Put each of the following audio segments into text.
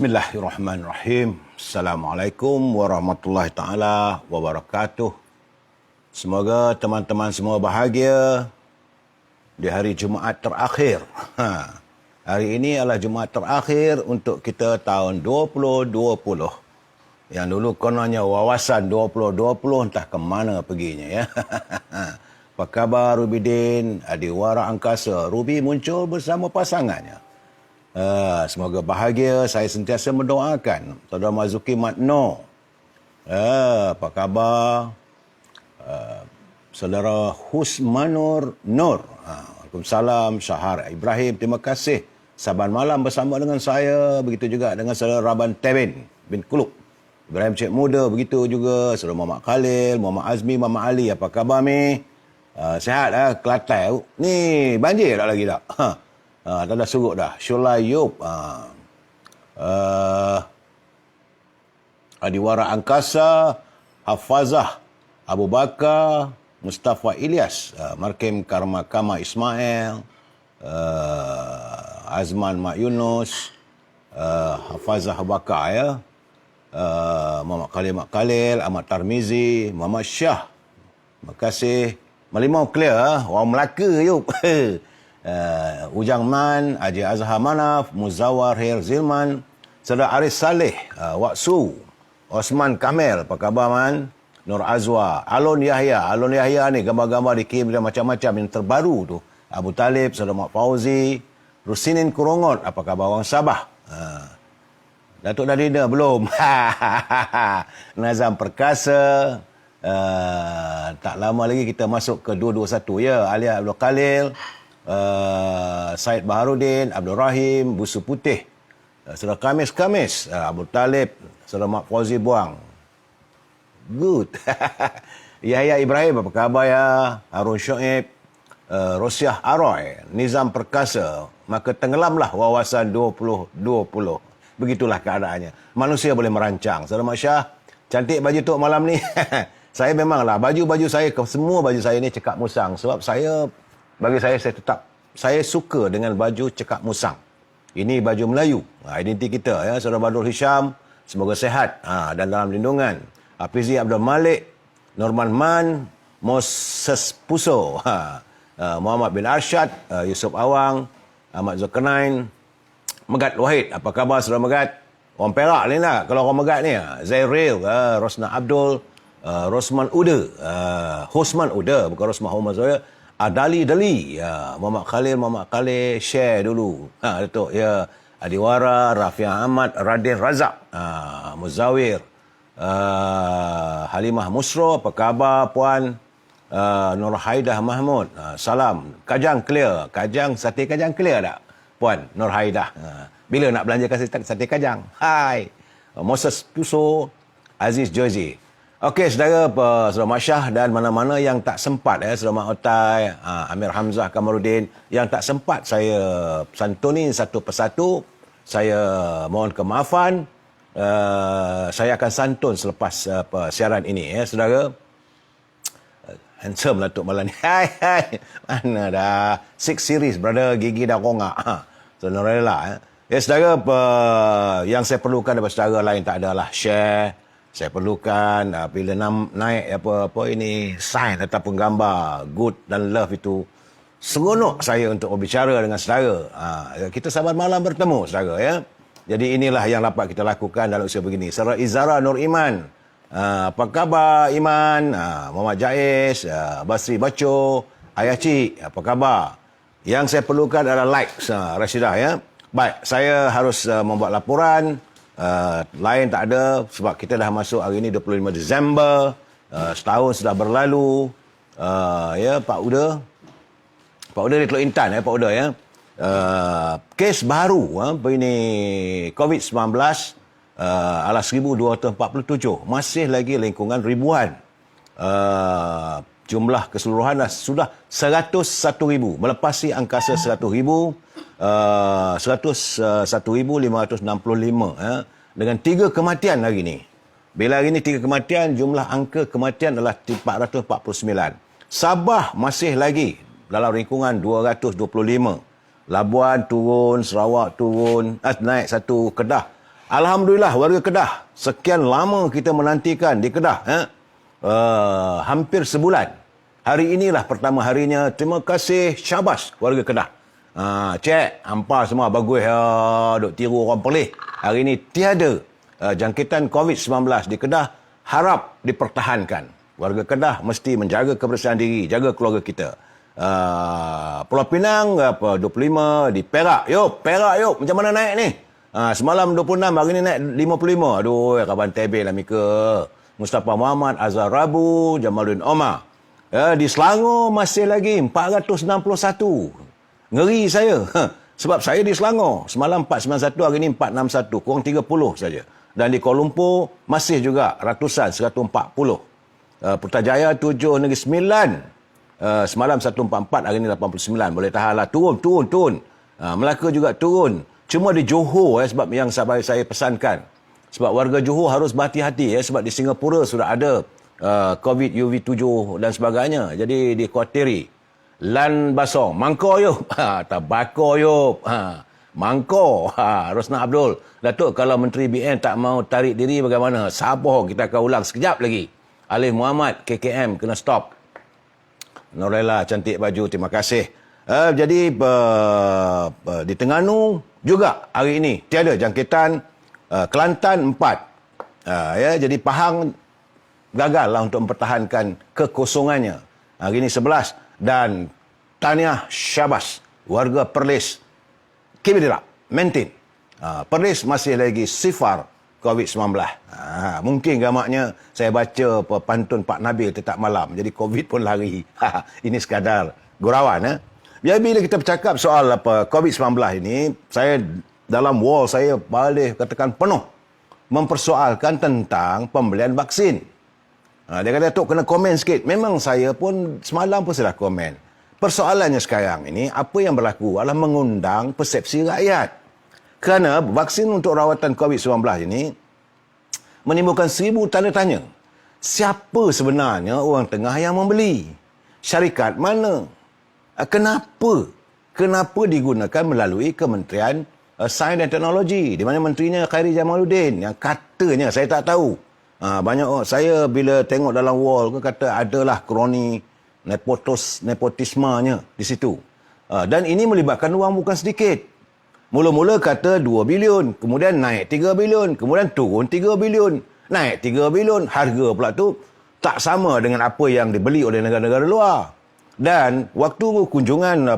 Bismillahirrahmanirrahim. Assalamualaikum warahmatullahi taala wabarakatuh. Semoga teman-teman semua bahagia di hari Jumaat terakhir. Hari ini adalah Jumaat terakhir untuk kita tahun 2020. Yang dulu kononnya wawasan 2020 entah ke mana perginya ya. Apa khabar Rubidin? Adiwara Angkasa. Ruby muncul bersama pasangannya. Semoga bahagia. Saya sentiasa mendoakan Saudara Marzuki Matno. Apa khabar? Saudara Husmanur Nur. Waalaikumsalam. Syahar Ibrahim, terima kasih. Saban malam bersama dengan saya. Begitu juga dengan saudara Raban Tebin bin Kuluk. Ibrahim Cik Muda, begitu juga. Saudara Muhammad Khalil, Muhammad Azmi, Muhammad Ali. Apa khabar mi? Sihat Kelantan. Ni banjir tak lagi tak? Tak ada surut dah. Syulayub. Adiwara Angkasa. Hafazah Abu Bakar. Mustafa Ilyas. Markim Karma Kama Ismail. Azman Mak Yunus. Hafazah Abu Bakar ya. Muhammad Khalil Mak Khalil. Ahmad Tarmizi. Muhammad Syah. Terima kasih. Melimau clear. Orang Melaka yuk. Ujang Man, Haji Azhar Manaf, Muzawar Her Zilman, Saudara Aris Saleh, Waksu, Osman Kamel, apa khabar Man? Nur Azwa, Alon Yahya ni gambar-gambar dikirim dia macam-macam yang terbaru tu. Abu Talib, Saudara Mak Fauzi, Rusinin Kurongot, apa khabar orang Sabah? Datuk Dadina belum. Nazam Perkasa. Tak lama lagi kita masuk ke 221 ya. Alia Abdul Khalil, Said Baharudin, Abdul Rahim, Busu Putih, Saudara Kamis, Abu Talib, Saudara Mak Fauzi Buang. Good. Yahya Ibrahim, apa khabar ya? Harun Shoaib, Rosiah Aroy, Nizam Perkasa. Maka tenggelamlah wawasan 2020. Begitulah keadaannya. Manusia boleh merancang. Saudara Mak Syah, cantik baju tok malam ni. Saya memanglah, baju-baju saya, semua baju saya ni cekak musang. Sebab bagi saya suka dengan baju cekak musang. Ini baju Melayu. Identiti kita ya. Saudara Badrul Hisham, semoga sehat dan dalam lindungan. Hafizi Abdul Malik, Norman Man, Moses Puso, Muhammad bin Arsyad, Yusuf Awang, Ahmad Zulkarnain, Megat Wahid. Apa khabar Saudara Megat? Orang Perak ni lah. Kalau orang Megat ni, Zairil, Rosna Abdul, Rosman Uda, bukan Rosman Homer Zoya. Dali, Muhammad Khalil, share dulu. Datuk, ya. Adiwara, Rafiah Ahmad, Radin Razak, Muzawir, Halimah Musro, apa khabar Puan? Nur Haidah Mahmud, salam. Kajang clear. Sate kajang clear tak? Puan, Nur Haidah. Bila nak belanjakan sate kajang? Hai. Moses Puso, Aziz Jozi. Okey, saudara Mak Syah dan mana-mana yang tak sempat Saudara Mak Otai, Amir Hamzah Kamarudin, yang tak sempat saya santuni satu persatu, saya mohon kemaafan. Saya akan santun selepas siaran ini ya saudara. Handsome lah Tok malam ni. Hai. Mana dah 6 series brother, gigi dah rongak. Saudara rela ya saudara, yang saya perlukan daripada saudara lain tak adalah share. Saya perlukan bila naik apa ini sign ataupun gambar good dan love itu, seronok saya untuk berbicara dengan saudara. Kita saban malam bertemu saudara ya. Jadi inilah yang dapat kita lakukan dalam usia begini. Saudara Izara Nur Iman, apa khabar Iman? Muhammad Jais, Basri Baco, Ayah Cik, apa khabar? Yang saya perlukan adalah likes Rashidah ya. Baik, saya harus membuat laporan. Lain tak ada sebab kita dah masuk hari ini 25 Disember. Setahun sudah berlalu. Ya Pak Uda di Teluk Intan ya Pak Uda ya. Kes baru ini COVID-19 adalah 1247. Masih lagi lingkungan ribuan. Jumlah keseluruhan sudah 101,000, melepasi angkasa 100,000. 101,565 dengan 3 kematian hari ini. Bila hari ini 3 kematian, jumlah angka kematian adalah 449. Sabah masih lagi dalam lingkungan 225. Labuan turun, Sarawak turun, naik 1, Kedah Alhamdulillah warga Kedah, sekian lama kita menantikan di Kedah. Hampir sebulan. Hari inilah pertama harinya. Terima kasih, syabas warga Kedah. Cek, hampa semua bagus. Duk tiru orang pelih. Hari ini tiada jangkitan COVID-19 di Kedah. Harap dipertahankan. Warga Kedah mesti menjaga kebersihan diri, jaga keluarga kita. Pulau Pinang 25, di Perak. Perak macam mana naik ni? Semalam 26, hari ni naik 55. Aduh, kawan tebel lah Mika. Mustafa Muhammad, Azhar Rabu, Jamaluddin Omar. Di Selangor masih lagi 461. Ngeri saya. Sebab saya di Selangor. Semalam 491, hari ni 461. Kurang 30 saja. Dan di Kuala Lumpur masih juga ratusan, 140. Putrajaya 7 negeri 9. Semalam 144, hari ni 89. Boleh tahanlah. Turun. Melaka juga turun. Cuma di Johor, sebab yang saya pesankan. Sebab warga Johor harus berhati-hati. Sebab di Singapura sudah ada COVID UV7 dan sebagainya. Jadi dikhawatiri. Lan basong. Mangkor yuk. Tabakor yuk. Mangkor. Rosna Abdul. Datuk, kalau Menteri BN tak mau tarik diri bagaimana? Sabar, kita akan ulang sekejap lagi. Alif Muhammad, KKM, kena stop. Norella, cantik baju, terima kasih. Jadi di Terengganu juga hari ini tiada jangkitan. Kelantan 4. Jadi Pahang gagallah untuk mempertahankan kekosongannya. Hari ini 11. Dan tahniah syabas warga Perlis. Keep it up, maintain. Perlis masih lagi sifar COVID-19. Mungkin gamaknya saya baca pantun Pak Nabil tetap malam. Jadi COVID pun lari. Ini sekadar gurauan. Jadi bila kita bercakap soal COVID-19 ini, saya dalam wall saya boleh katakan penuh mempersoalkan tentang pembelian vaksin. Dia kata, Tok kena komen sikit. Memang saya pun semalam pun sudah komen. Persoalannya sekarang ini, apa yang berlaku adalah mengundang persepsi rakyat. Kerana vaksin untuk rawatan COVID-19 ini menimbulkan 1000 tanda tanya. Siapa sebenarnya orang tengah yang membeli? Syarikat mana? Kenapa? Kenapa digunakan melalui Kementerian Sains dan Teknologi, di mana menterinya Khairi Jamaluddin, yang katanya saya tak tahu. Banyak saya bila tengok dalam wall kata adalah kroni nepotismenya di situ. Dan ini melibatkan wang bukan sedikit. Mula-mula kata 2 bilion, kemudian naik 3 bilion, kemudian turun 3 bilion, naik 3 bilion, harga pula tu tak sama dengan apa yang dibeli oleh negara-negara luar. Dan waktu kunjungan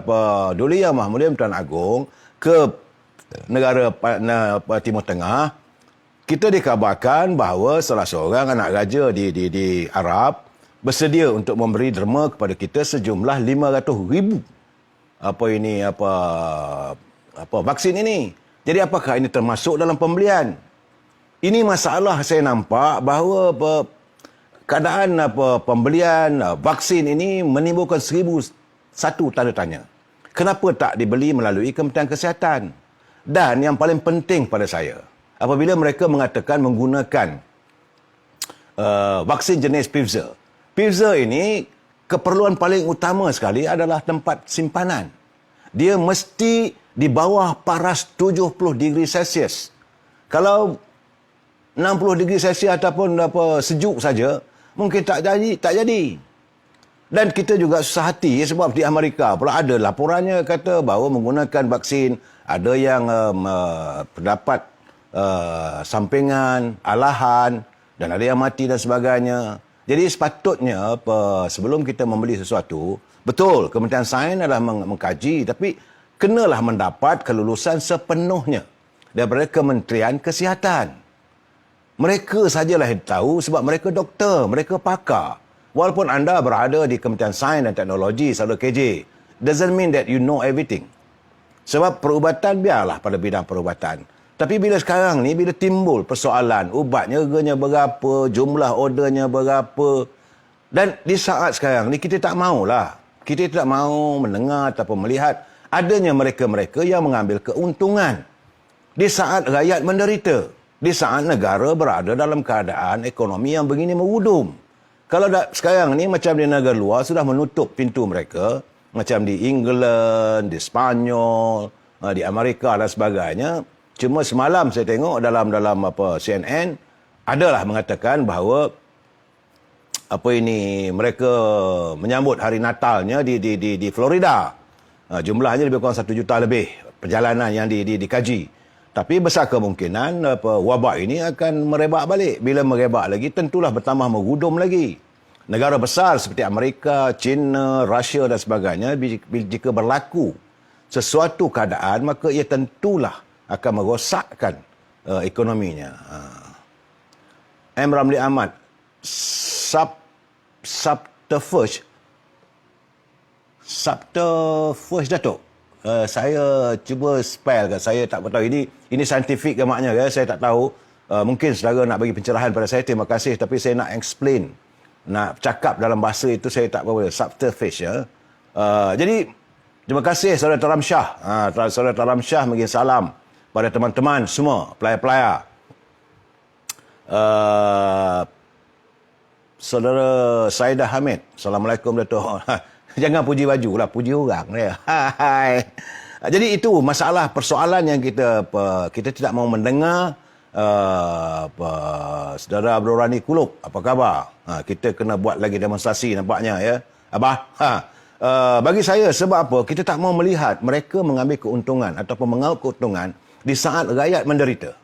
Duli Yang Mahmudin Tuan Agong ke negara Timur Tengah, kita dikabarkan bahawa salah seorang anak raja di Arab bersedia untuk memberi derma kepada kita sejumlah 500,000 vaksin ini. Jadi apakah ini termasuk dalam pembelian? Ini masalah saya nampak bahawa keadaan pembelian vaksin ini menimbulkan 1001 tanda tanya. Kenapa tak dibeli melalui Kementerian Kesihatan? Dan yang paling penting pada saya, apabila mereka mengatakan menggunakan vaksin jenis Pfizer. Pfizer ini keperluan paling utama sekali adalah tempat simpanan. Dia mesti di bawah paras 70 degree Celsius. Kalau 60 degree Celsius ataupun sejuk saja, mungkin tak jadi. Dan kita juga susah hati sebab di Amerika pula ada laporannya kata bahawa menggunakan vaksin ada yang terdapat sampingan, alahan dan ada yang mati dan sebagainya. Jadi sepatutnya sebelum kita membeli sesuatu, betul Kementerian Sains adalah mengkaji, tapi kenalah mendapat kelulusan sepenuhnya daripada Kementerian Kesihatan. Mereka sajalah yang tahu sebab mereka doktor, mereka pakar. Walaupun anda berada di Kementerian Sains dan Teknologi, saudara KJ, doesn't mean that you know everything. Sebab perubatan biarlah pada bidang perubatan. Tapi bila sekarang ni, bila timbul persoalan ubatnya harganya berapa, jumlah ordernya berapa, dan di saat sekarang ni kita tak maulah. Kita tidak mahu mendengar ataupun melihat adanya mereka-mereka yang mengambil keuntungan di saat rakyat menderita, di saat negara berada dalam keadaan ekonomi yang begini merudum. Kalau sekarang ni macam di negara luar sudah menutup pintu mereka, macam di England, di Spanyol, di Amerika dan sebagainya, Cuma semalam saya tengok dalam CNN adalah mengatakan bahawa mereka menyambut hari Natalnya di Florida. Jumlahnya lebih kurang 1 juta lebih perjalanan yang dikaji. Tapi besar kemungkinan wabak ini akan merebak balik. Bila merebak lagi, tentulah bertambah mengudum lagi. Negara besar seperti Amerika, China, Rusia dan sebagainya, jika berlaku sesuatu keadaan, maka ia tentulah akan merosakkan ekonominya. M. Ramli Ahmad, subterfuge Datuk. Saya cuba spell, saya tak tahu ini saintifik ke maknanya, saya tak tahu. Mungkin saudara nak bagi pencerahan pada saya, terima kasih, tapi saya nak explain, nak cakap dalam bahasa itu saya tak boleh. Subterfuge, ya. Jadi terima kasih saudara Taram Shah. Saudara Taram Shah mengirim salam pada teman-teman semua, pelayar-pelayar. Saudara Saidah Hamid, Assalamualaikum Datuk. Jangan puji baju lah, puji orang dia. Hai. Jadi itu masalah persoalan yang kita tidak mau mendengar. Saudara Abdul Rani Kulub, apa khabar? Kita kena buat lagi demonstrasi nampaknya, ya. Abah. Bagi saya, sebab apa? Kita tak mau melihat mereka mengambil keuntungan ataupun mengaut keuntungan di saat rakyat menderita.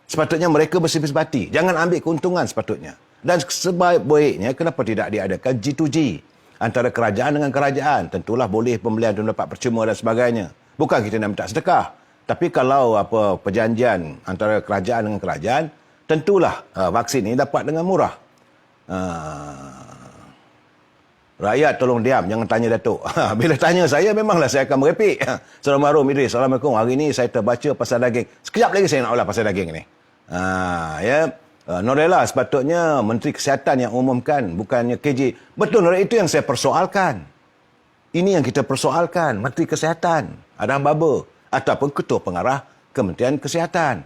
Sepatutnya mereka bersih-bersih hati. Jangan ambil keuntungan sepatutnya. Dan sebaik-baiknya, kenapa tidak diadakan G2G antara kerajaan dengan kerajaan? Tentulah boleh pembelian dan dapat percuma dan sebagainya. Bukan kita nak minta sedekah. Tapi kalau perjanjian antara kerajaan dengan kerajaan, tentulah vaksin ini dapat dengan murah. Rakyat tolong diam, jangan tanya Datuk. Bila tanya saya, memanglah saya akan merepek. Assalamualaikum Idris, Assalamualaikum. Hari ini saya terbaca pasal daging. Sekejap lagi saya nak ulas pasal daging ni. Ya. Norella, sepatutnya Menteri Kesihatan yang umumkan, bukannya KJ. Betul, Norella, itu yang saya persoalkan. Ini yang kita persoalkan, Menteri Kesihatan, Adam Baba, ataupun Ketua Pengarah Kementerian Kesihatan.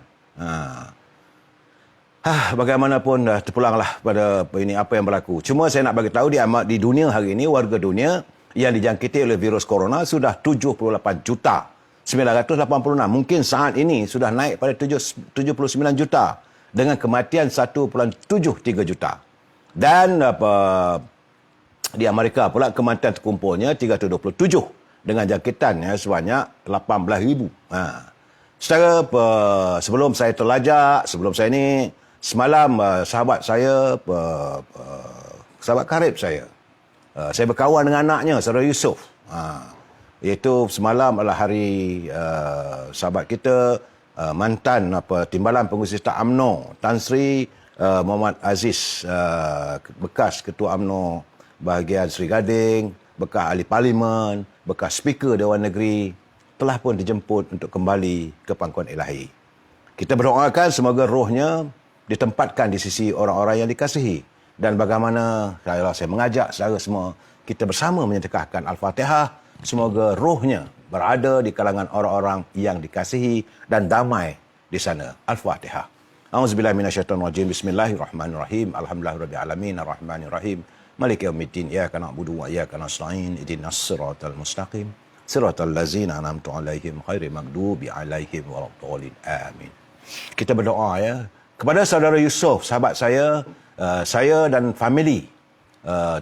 Bagaimanapun dah terpulanglah pada ini apa yang berlaku. Cuma saya nak bagi tahu di dunia hari ini, warga dunia yang dijangkiti oleh virus corona sudah 78 juta 986. Mungkin saat ini sudah naik pada 79 juta dengan kematian 1.73 juta. Dan di Amerika pula kematian terkumpulnya 327 dengan jangkitan sebanyak 18,000. Secara sebelum saya terlajak, sebelum saya ni, semalam sahabat saya, sahabat karib saya berkawan dengan anaknya, saudara Yusof. Iaitu semalam adalah hari sahabat kita, mantan Timbalan Pengurusi Staf UMNO, Tan Sri Muhammad Aziz, bekas Ketua UMNO bahagian Seri Gading, bekas ahli parlimen, bekas speaker Dewan Negeri, telah pun dijemput untuk kembali ke pangkuan ilahi. Kita berdoakan semoga rohnya ditempatkan di sisi orang-orang yang dikasihi. Dan bagaimana saya mengajak saudara semua, kita bersama menyedekahkan Al-Fatihah, semoga rohnya berada di kalangan orang-orang yang dikasihi dan damai di sana. Al-Fatihah. A'udzubillahi minasyaitonirrajim. Bismillahirrahmanirrahim. Alhamdulillahirabbil alamin arrahmanirrahim. Maliki yaumiddin. Iyyaka na'budu wa iyyaka nasta'in. Ihdinas siratal mustaqim. Siratal ladzina an'amta 'alaihim ghairil maghdubi 'alaihim waladdallin. Amin. Kita berdoa, ya, kepada saudara Yusof, sahabat saya, saya dan family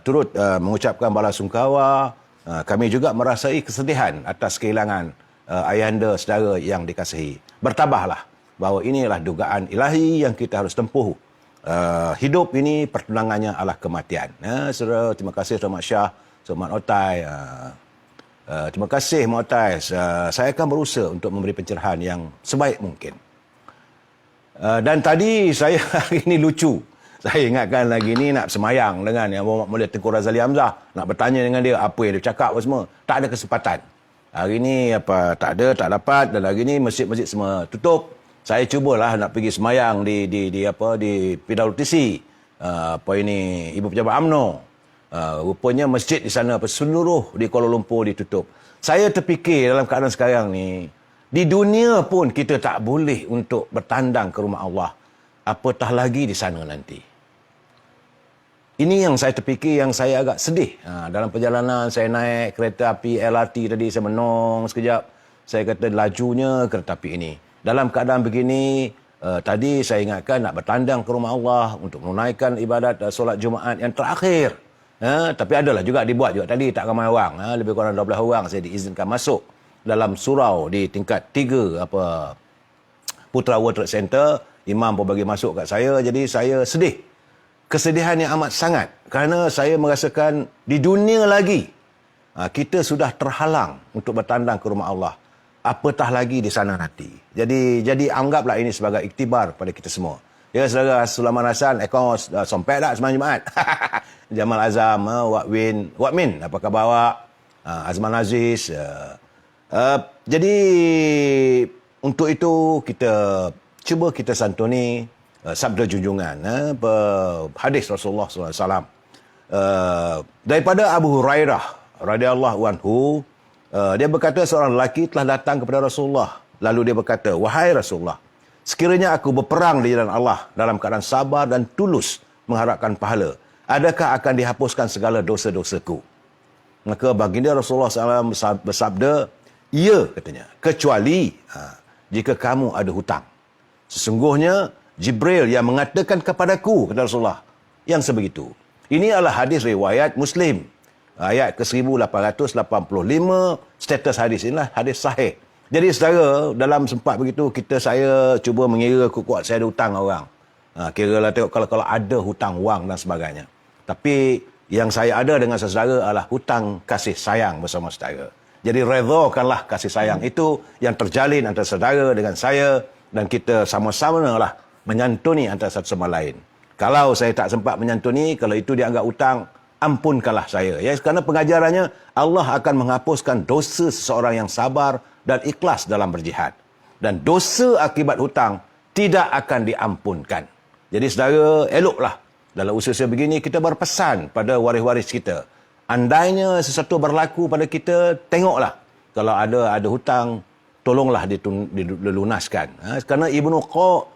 turut mengucapkan bala sungkawa. Kami juga merasai kesedihan atas kehilangan ayahanda saudara yang dikasihi. Bertabahlah bahawa inilah dugaan ilahi yang kita harus tempuh. Hidup ini pertunangannya adalah kematian. Saudara, terima kasih Saudara Mat Syah, Saudara Mat Otai. Terima kasih Mat Otai. Saya akan berusaha untuk memberi pencerahan yang sebaik mungkin. Dan tadi saya hari ini lucu. Saya ingatkan lagi ni nak semayang dengan yang Muhammad Mulia Tengku Razali Hamzah. Nak bertanya dengan dia apa yang dia cakap apa semua. Tak ada kesempatan. Hari ni tak dapat. Dan hari ni masjid-masjid semua tutup. Saya cubalah nak pergi semayang di PWTC. Ibu Pejabat UMNO. Rupanya masjid di sana seluruh di Kuala Lumpur ditutup. Saya terfikir dalam keadaan sekarang ni, di dunia pun kita tak boleh untuk bertandang ke rumah Allah. Apatah lagi di sana nanti. Ini yang saya terfikir, yang saya agak sedih. Dalam perjalanan saya naik kereta api LRT tadi, saya menong sekejap. Saya kata lajunya kereta api ini. dalam keadaan begini, tadi saya ingatkan nak bertandang ke rumah Allah untuk menunaikan ibadat solat Jumaat yang terakhir. Tapi adalah juga dibuat juga tadi, tak ramai orang. Lebih kurang 12 orang saya diizinkan masuk dalam surau di tingkat 3 Putra World Trade Center. Imam pun bagi masuk kat saya, jadi saya sedih. Kesedihan yang amat sangat kerana saya merasakan di dunia lagi kita sudah terhalang untuk bertandang ke rumah Allah. Apatah lagi di sana nanti. Jadi anggaplah ini sebagai iktibar pada kita semua. Ya, saudara Sulaiman Hasan, akaun sompet tak semalam Jumaat? Jamal Azam, Wak Min, apa khabar awak? Azman Aziz. Jadi untuk itu kita cuba kita santuni sabda junjungan, hadis Rasulullah SAW. Daripada Abu Hurairah radhiyallahu anhu, dia berkata seorang lelaki telah datang kepada Rasulullah. Lalu dia berkata, "Wahai Rasulullah, sekiranya aku berperang di jalan Allah dalam keadaan sabar dan tulus mengharapkan pahala, adakah akan dihapuskan segala dosa-dosaku?" Maka baginda Rasulullah SAW bersabda, "Ya," katanya, "kecuali jika kamu ada hutang. Sesungguhnya Jibril yang mengatakan kepadaku," kata Rasulullah, "yang sebegitu." Ini adalah hadis riwayat Muslim. Ayat ke-1885, status hadis inilah hadis sahih. Jadi saudara, dalam sempat begitu, saya cuba mengira kuat saya ada hutang orang. Kiralah tengok kalau ada hutang wang dan sebagainya. Tapi yang saya ada dengan saudara adalah hutang kasih sayang bersama saudara. Jadi redakanlah kasih sayang itu yang terjalin antara saudara dengan saya, dan kita sama-sama lah menyantuni antara satu sama lain. Kalau saya tak sempat menyantuni, kalau itu dianggap hutang, ampunkanlah saya. Ya, kerana pengajarannya Allah akan menghapuskan dosa seseorang yang sabar dan ikhlas dalam berjihad. Dan dosa akibat hutang tidak akan diampunkan. Jadi saudara, eloklah dalam usaha begini kita berpesan pada waris-waris kita. Andainya sesuatu berlaku pada kita, tengoklah. Kalau ada hutang, tolonglah dilunaskan. Kerana Ibnu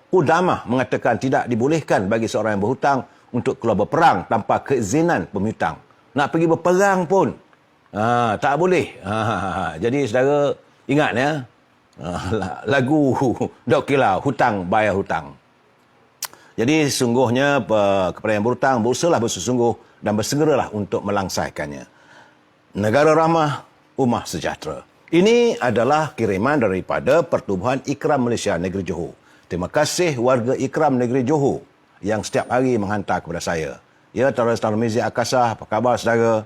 Qudamah mengatakan tidak dibolehkan bagi seorang yang berhutang untuk keluar berperang tanpa keizinan pemihutang. Nak pergi berperang pun tak boleh. Jadi saudara ingat ya, lagu Dok Kila, hutang bayar hutang. Jadi sungguhnya kepada yang berhutang, berusahalah bersungguh dan bersegeralah untuk melangsaikannya. Negara Rahmah, Ummah Sejahtera. Ini adalah kiriman daripada Pertubuhan Ikram Malaysia Negeri Johor. Terima kasih warga Ikram Negeri Johor yang setiap hari menghantar kepada saya. Ya, Tarmizi Akasa, apa khabar saudara?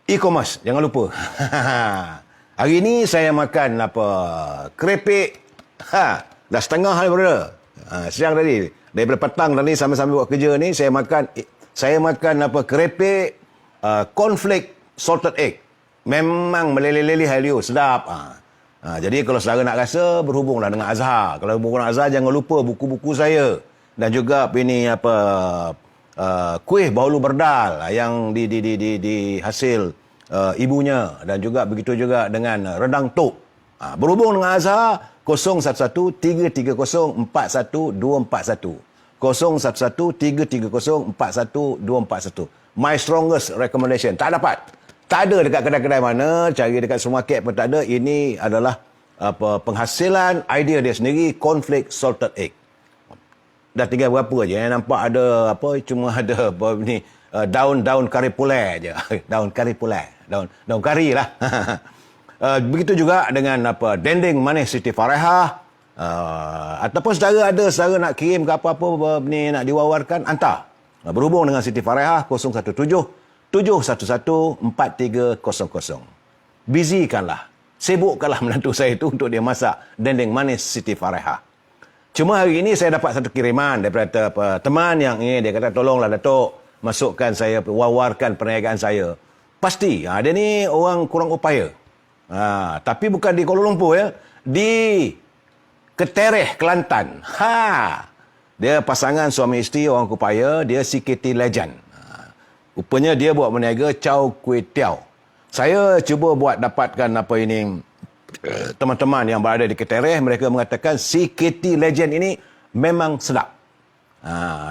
E-commerce, jangan lupa. Hari ini saya makan kerepek. Dah setengah hari brother. Siang tadi, daripada petang tadi sambil-sambil buat kerja ni, saya makan kerepek, cornflake salted egg. Memang meleleh-leleh halio, sedap. Jadi kalau saudara nak rasa, berhubunglah dengan Azhar. Kalau berhubung dengan Azhar, jangan lupa buku-buku saya. Dan juga kuih bahulu berdal yang di hasil ibunya. Dan juga begitu juga dengan rendang tok. Berhubung dengan Azhar, 011-330-41241. 011-330-41241. My strongest recommendation. Tak dapat. Tak ada dekat kedai-kedai mana, cari dekat supermarket pun tak ada. Ini adalah penghasilan idea dia sendiri, cornflake salted egg. Dah tinggal berapa je, nampak ada cuma ada daun kari pulai je. Daun kari pulai, daun kari lah. Begitu juga dengan dendeng manis Siti Farehah. Ataupun saudara nak kirim ke apa-apa nak diwawarkan, hantar. Berhubung dengan Siti Farehah 017-711-4300. Busykanlah, sibukkanlah menantu saya itu untuk dia masak dendeng manis Siti Farehah. Cuma hari ini saya dapat satu kiriman daripada teman yang ini, dia kata tolonglah Datuk masukkan saya, wawarkan perniagaan saya. Pasti dia ni orang kurang upaya. Tapi bukan di Kuala Lumpur ya, di Ketereh, Kelantan. Dia pasangan suami isteri orang upaya, dia CKT Legend. Rupanya dia buat berniaga Chow Kuih Tiao. Saya cuba buat dapatkan teman-teman yang berada di Ketereh, mereka mengatakan CKT Legend ini memang sedap.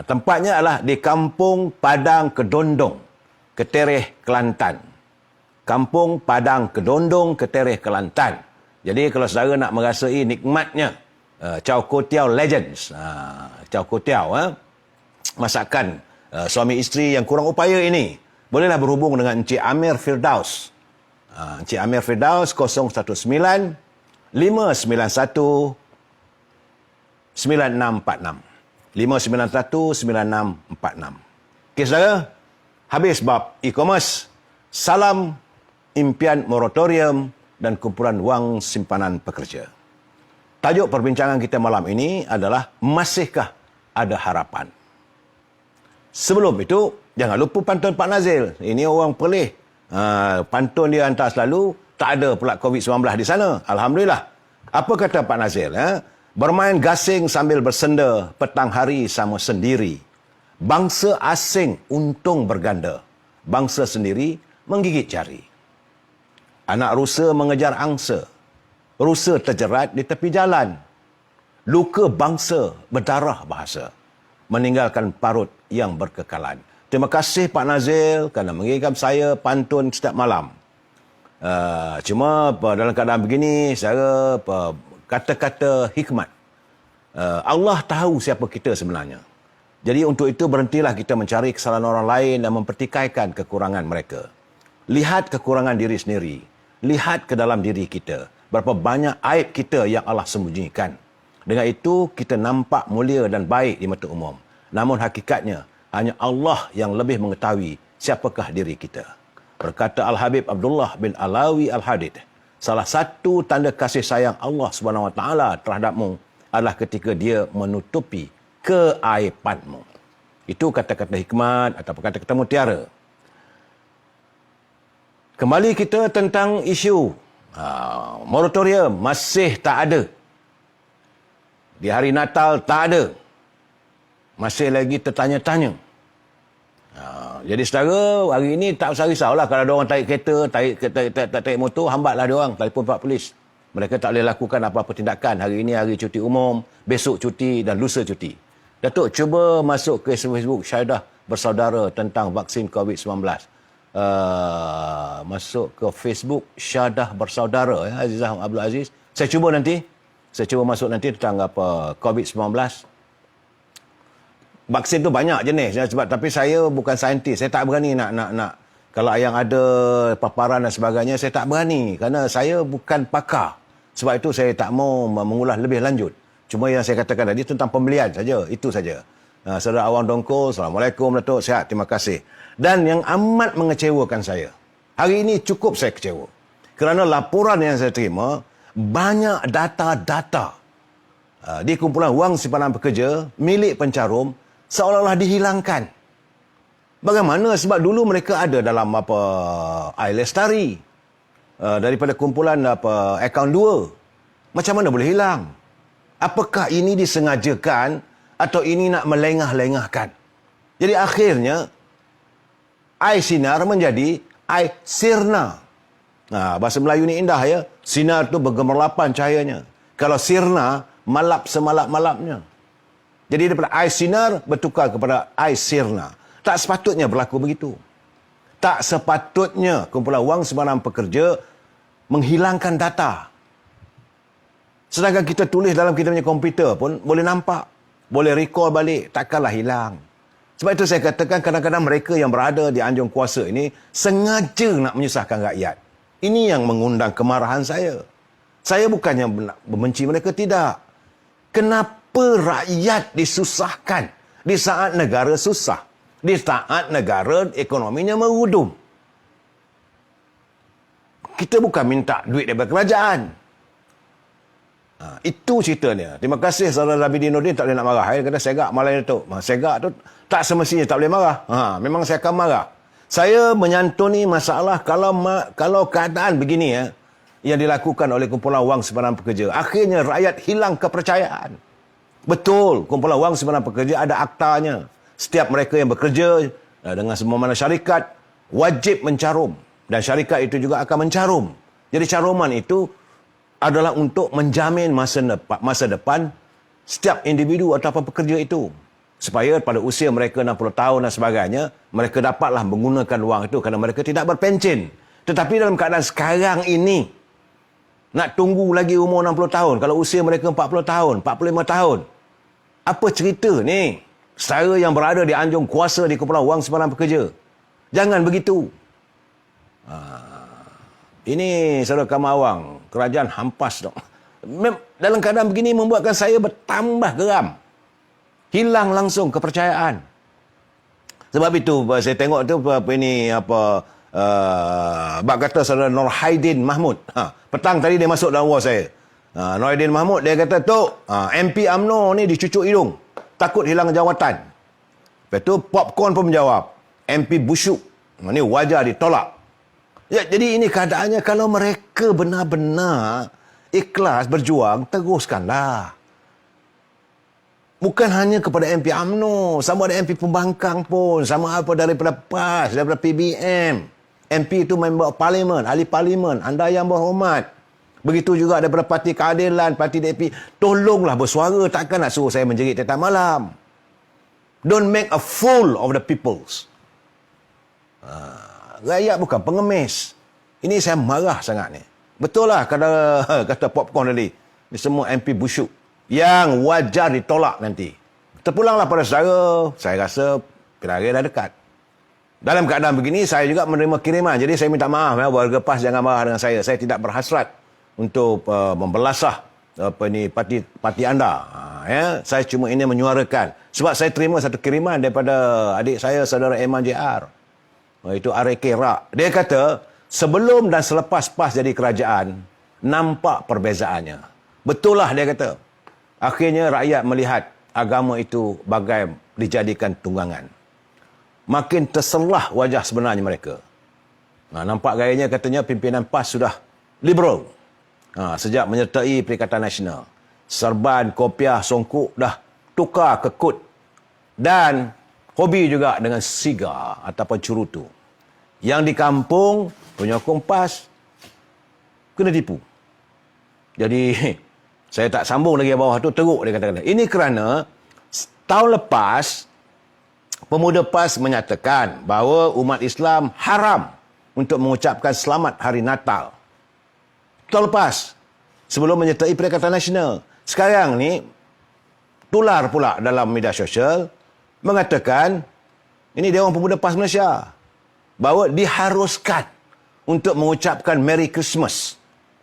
Tempatnya adalah di Kampung Padang Kedondong, Ketereh, Kelantan. Kampung Padang Kedondong, Ketereh, Kelantan. Jadi kalau saudara nak merasai nikmatnya Chow Koh Tiao Legends, Chow Koh Tiao, masakan suami isteri yang kurang upaya ini, bolehlah berhubung dengan Encik Amir Firdaus. Encik Amir Firdaus 019 591 9646. 591-9646. Okey saudara, habis bab e-commerce. Salam impian moratorium dan kumpulan wang simpanan pekerja. Tajuk perbincangan kita malam ini adalah masihkah ada harapan? Sebelum itu, jangan lupa pantun Pak Nazil. Ini orang Perlis. Pantun dia hantar selalu, tak ada pula COVID-19 di sana. Alhamdulillah. Apa kata Pak Nazil? Bermain gasing sambil bersenda, petang hari sama sendiri. Bangsa asing untung berganda. Bangsa sendiri menggigit jari. Anak rusa mengejar angsa. Rusa terjerat di tepi jalan. Luka bangsa berdarah bahasa. Meninggalkan parut yang berkekalan. Terima kasih Pak Nazil kerana mengirimkan saya pantun setiap malam. Cuma dalam keadaan begini, saya kata-kata hikmat. Allah tahu siapa kita sebenarnya. Jadi untuk itu berhentilah kita mencari kesalahan orang lain dan mempertikaikan kekurangan mereka. Lihat kekurangan diri sendiri. Lihat ke dalam diri kita. Berapa banyak aib kita yang Allah sembunyikan. Dengan itu kita nampak mulia dan baik di mata umum. Namun hakikatnya hanya Allah yang lebih mengetahui siapakah diri kita. Berkata Al-Habib Abdullah bin Alawi Al-Hadid, salah satu tanda kasih sayang Allah SWT terhadapmu adalah ketika dia menutupi keaibanmu. Itu kata-kata hikmat atau kata-kata mutiara. Kembali kita tentang isu moratorium masih tak ada. Di hari Natal tak ada. Masih lagi tertanya-tanya. Jadi saudara, hari ini tak usah risaulah kalau ada orang tarik kereta, tarik motor, hambatlah dia orang, telefon Pak Polis. Mereka tak boleh lakukan apa-apa tindakan. Hari ini hari cuti umum, besok cuti dan lusa cuti. Datuk, cuba masuk ke Facebook Syahadah Bersaudara tentang vaksin COVID-19. Masuk ke Facebook Syahadah Bersaudara, Azizah Abdul Aziz. Saya cuba masuk nanti tentang apa COVID-19. Vaksin tu banyak jenis sebab tapi saya bukan saintis. Saya tak berani nak kalau yang ada paparan dan sebagainya saya tak berani kerana saya bukan pakar. Sebab itu saya tak mau mengulas lebih lanjut. Cuma yang saya katakan tadi tentang pembelian saja, itu saja. Saudara Awang Dongko, Assalamualaikum Datuk, sihat, terima kasih. Dan yang amat mengecewakan saya, hari ini cukup saya kecewa. Kerana laporan yang saya terima, banyak data-data di kumpulan wang simpanan pekerja milik pencarum seolah-olah dihilangkan. Bagaimana? Sebab dulu mereka ada dalam iLestari daripada kumpulan akaun 2. Macam mana boleh hilang? Apakah ini disengajakan atau ini nak melengah-lengahkan? Jadi akhirnya iSinar menjadi iSirna. Bahasa Melayu ni indah ya. Sinar tu bergemerlapan cahayanya. Kalau Sirna, malap semalap-malapnya. Jadi daripada iSinar bertukar kepada iSirna. Tak sepatutnya berlaku begitu. Tak sepatutnya kumpulan wang simpanan pekerja menghilangkan data. Sedangkan kita tulis dalam kita punya komputer pun boleh nampak. Boleh recall balik. Takkanlah hilang. Sebab itu saya katakan kadang-kadang mereka yang berada di anjung kuasa ini sengaja nak menyusahkan rakyat. Ini yang mengundang kemarahan saya. Saya bukannya membenci mereka, tidak. Kenapa rakyat disusahkan di saat negara susah? Di saat negara ekonominya merudum. Kita bukan minta duit daripada kerajaan. Itu ceritanya. Terima kasih saudara Zabidin Nordin, tak boleh nak marah. Dia kata segak malam itu. Segak tu tak semestinya tak boleh marah. Memang saya akan marah. Saya menyantuni masalah kalau keadaan begini yang dilakukan oleh kumpulan wang simpanan pekerja. Akhirnya rakyat hilang kepercayaan. Betul, kumpulan wang simpanan pekerja ada aktanya. Setiap mereka yang bekerja dengan semua mana syarikat wajib mencarum. Dan syarikat itu juga akan mencarum. Jadi caruman itu adalah untuk menjamin masa depan setiap individu ataupun pekerja itu. Supaya pada usia mereka 60 tahun dan sebagainya, mereka dapatlah menggunakan wang itu kerana mereka tidak berpencen. Tetapi dalam keadaan sekarang ini, Nak tunggu lagi umur 60 tahun. Kalau usia mereka 40 tahun, 45 tahun. Apa cerita ni? Saudara yang berada di anjung kuasa di Kepulauan Wang Sebarang Pekerja. Jangan begitu. Ini saudara Kamawang, kerajaan hampas dong. Dalam keadaan begini membuatkan saya bertambah geram. Hilang langsung kepercayaan. Sebab itu saya tengok tu bak kata saudara Nurhaiddin Mahmud. Petang tadi dia masuk dalam wall saya. Nurhaiddin Mahmud dia kata, "Tok, MP UMNO ni dicucuk hidung. Takut hilang jawatan." Lepas tu Popcorn pun menjawab, "MP busuk. Ni wajar ditolak." Ya, jadi ini keadaannya, kalau mereka benar-benar ikhlas berjuang, teruskanlah. Bukan hanya kepada MP UMNO, sama ada MP Pembangkang pun, sama apa daripada PAS, daripada PBM. MP itu member parlimen, ahli parlimen, anda yang berhormat. Begitu juga daripada Parti Keadilan, Parti DAP. Tolonglah bersuara, takkan nak suruh saya menjerit tiap malam. Don't make a fool of the peoples. Rakyat bukan pengemis. Ini saya marah sangat ni. Betul lah kata Popcorn tadi. Ini semua MP busuk yang wajar ditolak nanti. Terpulanglah pada saudara, saya rasa pilihan raya dah dekat. Dalam keadaan begini, saya juga menerima kiriman. Jadi saya minta maaf, warga PAS jangan marah dengan saya. Saya tidak berhasrat untuk membelasah parti anda. Saya cuma ini menyuarakan. Sebab saya terima satu kiriman daripada adik saya, saudara Eman JR. Itu RK Rak. Dia kata, sebelum dan selepas PAS jadi kerajaan, nampak perbezaannya. Betul lah dia kata. Akhirnya rakyat melihat agama itu bagai dijadikan tunggangan. Makin terselah wajah sebenarnya mereka. Nampak gayanya katanya pimpinan PAS sudah liberal. Sejak menyertai Perikatan Nasional. Serban, kopiah, songkok dah tukar ke kut. Dan hobi juga dengan sigar ataupun curutu. Yang di kampung, penyokong PAS, kena tipu. Jadi, saya tak sambung lagi bawah tu, teruk dia kata-kata. Ini kerana, tahun lepas, pemuda PAS menyatakan bahawa umat Islam haram untuk mengucapkan selamat hari Natal. Tahun lepas, sebelum menyertai Perikatan Nasional. Sekarang ni, tular pula dalam media sosial, mengatakan, ini Dewan Pemuda PAS Malaysia, bahawa diharuskan untuk mengucapkan Merry Christmas.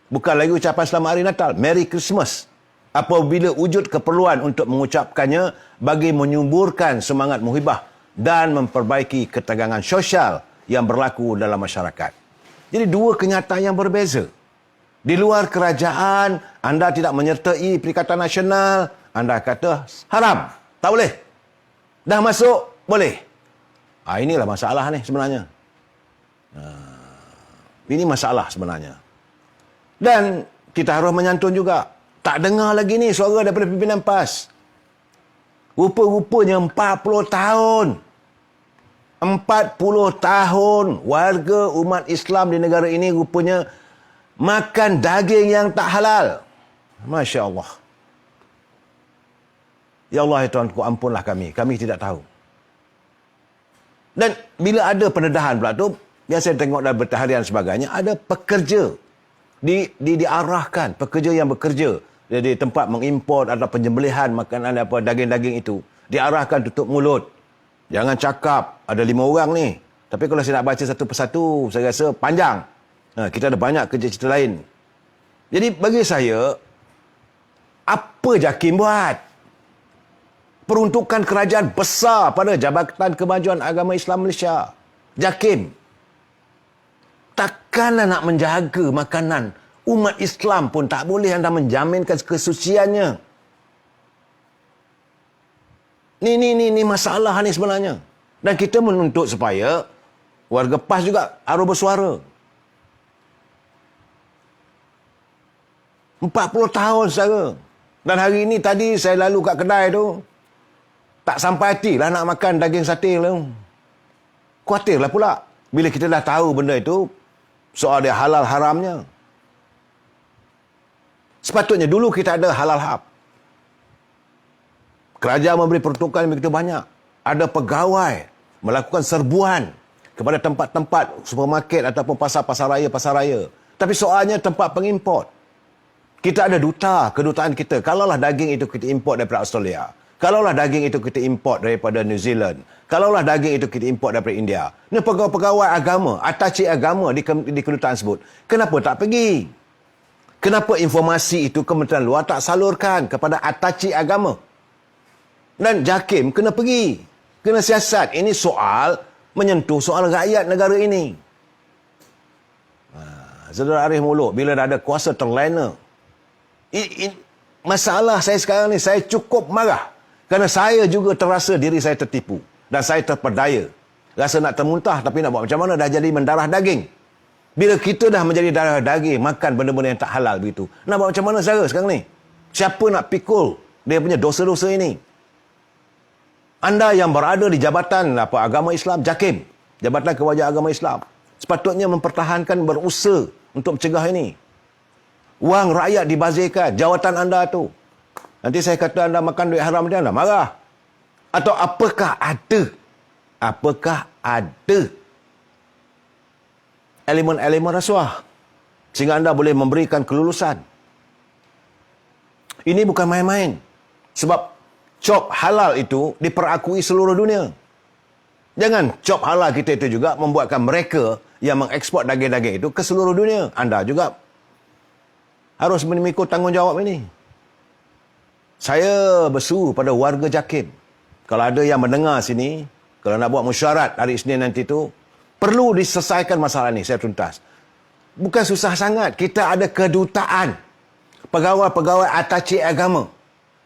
Bukan lagi ucapan Selamat Hari Natal, Merry Christmas. Apabila wujud keperluan untuk mengucapkannya bagi menyuburkan semangat muhibah dan memperbaiki ketegangan sosial yang berlaku dalam masyarakat. Jadi dua kenyataan yang berbeza. Di luar kerajaan, anda tidak menyertai Perikatan Nasional, anda kata haram, tak boleh. Dah masuk, boleh. Inilah masalah ni sebenarnya. Ini masalah sebenarnya. Dan kita harus menyantun juga. Tak dengar lagi ni suara daripada pimpinan PAS. Rupa-rupanya 40 tahun. 40 tahun warga umat Islam di negara ini rupanya makan daging yang tak halal. Masya Allah. Ya Allah, ya Tuhanku, ampunlah kami. Kami tidak tahu. Dan bila ada pendedahan pula tu, yang saya tengok dalam berita harian sebagainya, ada pekerja diarahkan, pekerja yang bekerja di tempat mengimport atau penyembelihan makanan daging-daging itu, diarahkan tutup mulut. Jangan cakap, ada 5 orang ni. Tapi kalau saya nak baca satu persatu, saya rasa panjang. Kita ada banyak kerja cerita lain. Jadi bagi saya, apa JAKIM buat? Peruntukan kerajaan besar pada Jabatan Kemajuan Agama Islam Malaysia. JAKIM. Takkanlah nak menjaga makanan umat Islam pun tak boleh anda menjaminkan kesuciannya. Ni masalah ni sebenarnya. Dan kita menuntut supaya warga PAS juga harus bersuara. 40 tahun saudara. Dan hari ini tadi saya lalu kat kedai tu, tak sampai hati lah nak makan daging sate tu. Khawatirlah pula. Bila kita dah tahu benda itu, soal dia halal haramnya. Sepatutnya dulu kita ada halal hab. Kerajaan memberi peruntukan yang begitu banyak. Ada pegawai melakukan serbuan kepada tempat-tempat supermarket ataupun pasar-pasar raya. Tapi soalnya tempat pengimport. Kita ada kedutaan kita. Kalaulah daging itu kita import daripada Australia. Kalaulah daging itu kita import daripada New Zealand. Kalaulah daging itu kita import daripada India. Ini pegawai-pegawai agama, attaché agama di kedutaan tersebut. Kenapa tak pergi? Kenapa informasi itu Kementerian Luar tak salurkan kepada attaché agama? Dan JAKIM kena pergi. Kena siasat. Ini soal menyentuh soal rakyat negara ini. Saudara Arif Muluk, bila dah ada kuasa terlena, masalah saya sekarang ni, saya cukup marah. Kerana saya juga terasa diri saya tertipu. Dan saya terpedaya. Rasa nak termuntah, tapi nak buat macam mana, dah jadi mendarah daging. Bila kita dah menjadi darah daging, makan benda-benda yang tak halal begitu, nak buat macam mana cara sekarang ni? Siapa nak pikul dia punya dosa-dosa ini? Anda yang berada di jabatan agama Islam, JAKIM, Jabatan Kewajiban Agama Islam, sepatutnya mempertahankan, berusaha untuk mencegah ini. Wang rakyat dibazirkan, jawatan anda tu. Nanti saya kata anda makan duit haram, dia anda marah. Atau apakah ada elemen-elemen rasuah sehingga anda boleh memberikan kelulusan? Ini bukan main-main. Sebab cop halal itu diperakui seluruh dunia. Jangan cop halal kita itu juga membuatkan mereka yang mengekspor daging-daging itu ke seluruh dunia. Anda juga harus memikul tanggungjawab ini. Saya berseru pada warga JAKIM. Kalau ada yang mendengar sini, kalau nak buat mesyuarat hari Isnin nanti tu, perlu diselesaikan masalah ini secara tuntas. Bukan susah sangat. Kita ada kedutaan. Pegawai-pegawai attaché agama.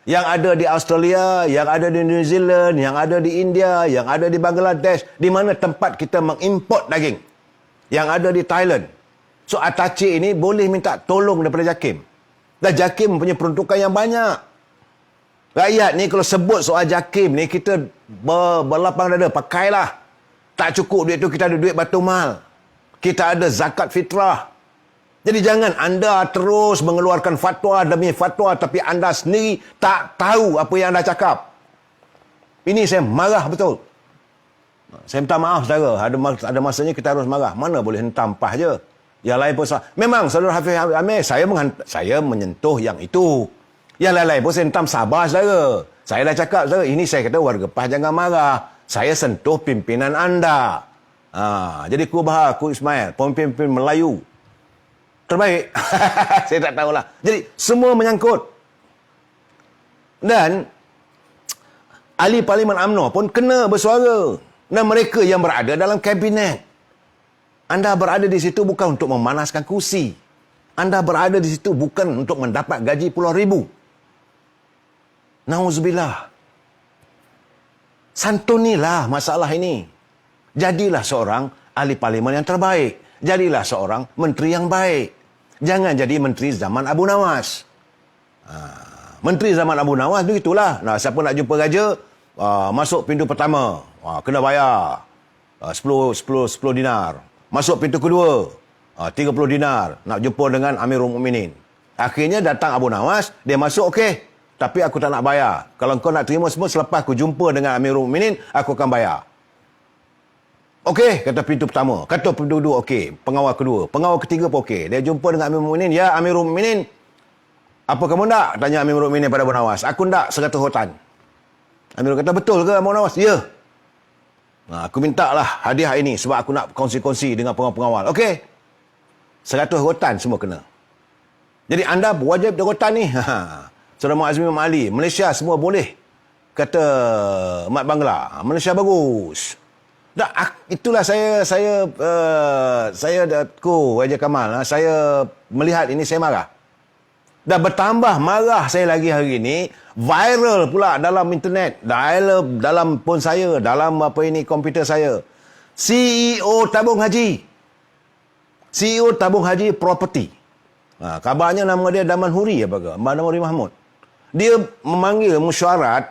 Yang ada di Australia, yang ada di New Zealand, yang ada di India, yang ada di Bangladesh. Di mana tempat kita mengimport daging. Yang ada di Thailand. So, attaché ini boleh minta tolong daripada JAKIM. Dan JAKIM punya peruntukan yang banyak. Rakyat ni kalau sebut soal JAKIM ni, kita berlapang dada, pakailah. Tak cukup duit tu, kita ada duit batu mal. Kita ada zakat fitrah. Jadi jangan anda terus mengeluarkan fatwa demi fatwa, tapi anda sendiri tak tahu apa yang anda cakap. Ini saya marah betul. Saya minta maaf saudara, ada masanya kita harus marah. Mana boleh hentam pah je. Yang lain pun salah. Memang saudara Hafiz Amir, saya menyentuh yang itu. Yang lain-lain pun saya hentam, sabar saudara. Saya dah cakap saudara, ini saya kata warga PAS jangan marah. Saya sentuh pimpinan anda. Jadi ku Ismail, pemimpin Melayu terbaik. Saya tak tahulah. Jadi semua menyangkut. Dan ahli Parlimen UMNO pun kena bersuara. Dan mereka yang berada dalam kabinet. Anda berada di situ bukan untuk memanaskan kursi. Anda berada di situ bukan untuk mendapat gaji puluhan ribu. Nauzubillah. Santunilah masalah ini. Jadilah seorang ahli parlimen yang terbaik. Jadilah seorang menteri yang baik. Jangan jadi menteri zaman Abu Nawas. Menteri zaman Abu Nawas begitulah. Nah, siapa nak jumpa raja, masuk pintu pertama, kena bayar 10 dinar. Masuk pintu kedua, 30 dinar. Nak jumpa dengan Amirul Mukminin. Akhirnya datang Abu Nawas, dia masuk, okey. Tapi aku tak nak bayar. Kalau kau nak terima semua, selepas aku jumpa dengan Amirul Mukminin, aku akan bayar. Okey, kata pintu pertama. Kata pintu kedua, okey. Pengawal kedua. Pengawal ketiga pun okey. Dia jumpa dengan Amirul Mukminin. Ya, Amirul Mukminin. Apa kamu nak? Tanya Amirul Mukminin pada Abu Nawas. Aku nak 100 hutan. Amirul kata, betul ke Abu Nawas? Ya. Aku minta lah hadiah ini sebab aku nak kongsi-kongsi dengan pengawal-pengawal. Okey. 100 hutan semua kena. Jadi anda wajib di hutan ni. Saudara Muazzim Imam Ali, Malaysia semua boleh. Kata Mat Bangla, Malaysia bagus. Itulah saya Wajah Kamal, saya melihat ini saya marah. Dan bertambah marah saya lagi hari ini, viral pula dalam internet, dalam phone saya, dalam komputer saya. CEO Tabung Haji Property. Kabarnya nama dia Daman Huri Daman Huri Mahmud. Dia memanggil mesyuarat,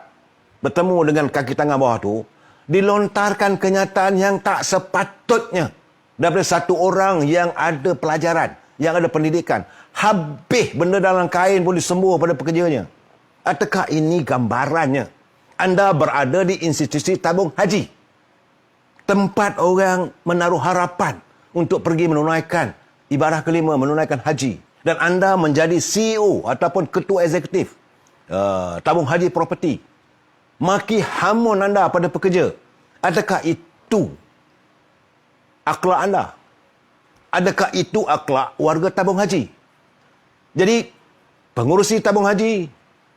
bertemu dengan kaki tangan bawah tu, dilontarkan kenyataan yang tak sepatutnya daripada satu orang yang ada pelajaran, yang ada pendidikan. Habis benda dalam kain pun disembur pada pekerjanya. Adakah ini gambarannya? Anda berada di institusi tabung haji. Tempat orang menaruh harapan untuk pergi menunaikan ibadah kelima, menunaikan haji. dan anda menjadi CEO ataupun ketua eksekutif tabung haji properti, maki hamun anda pada pekerja, adakah itu akhlak anda? Adakah itu akhlak warga tabung haji? Jadi, pengurusi tabung haji,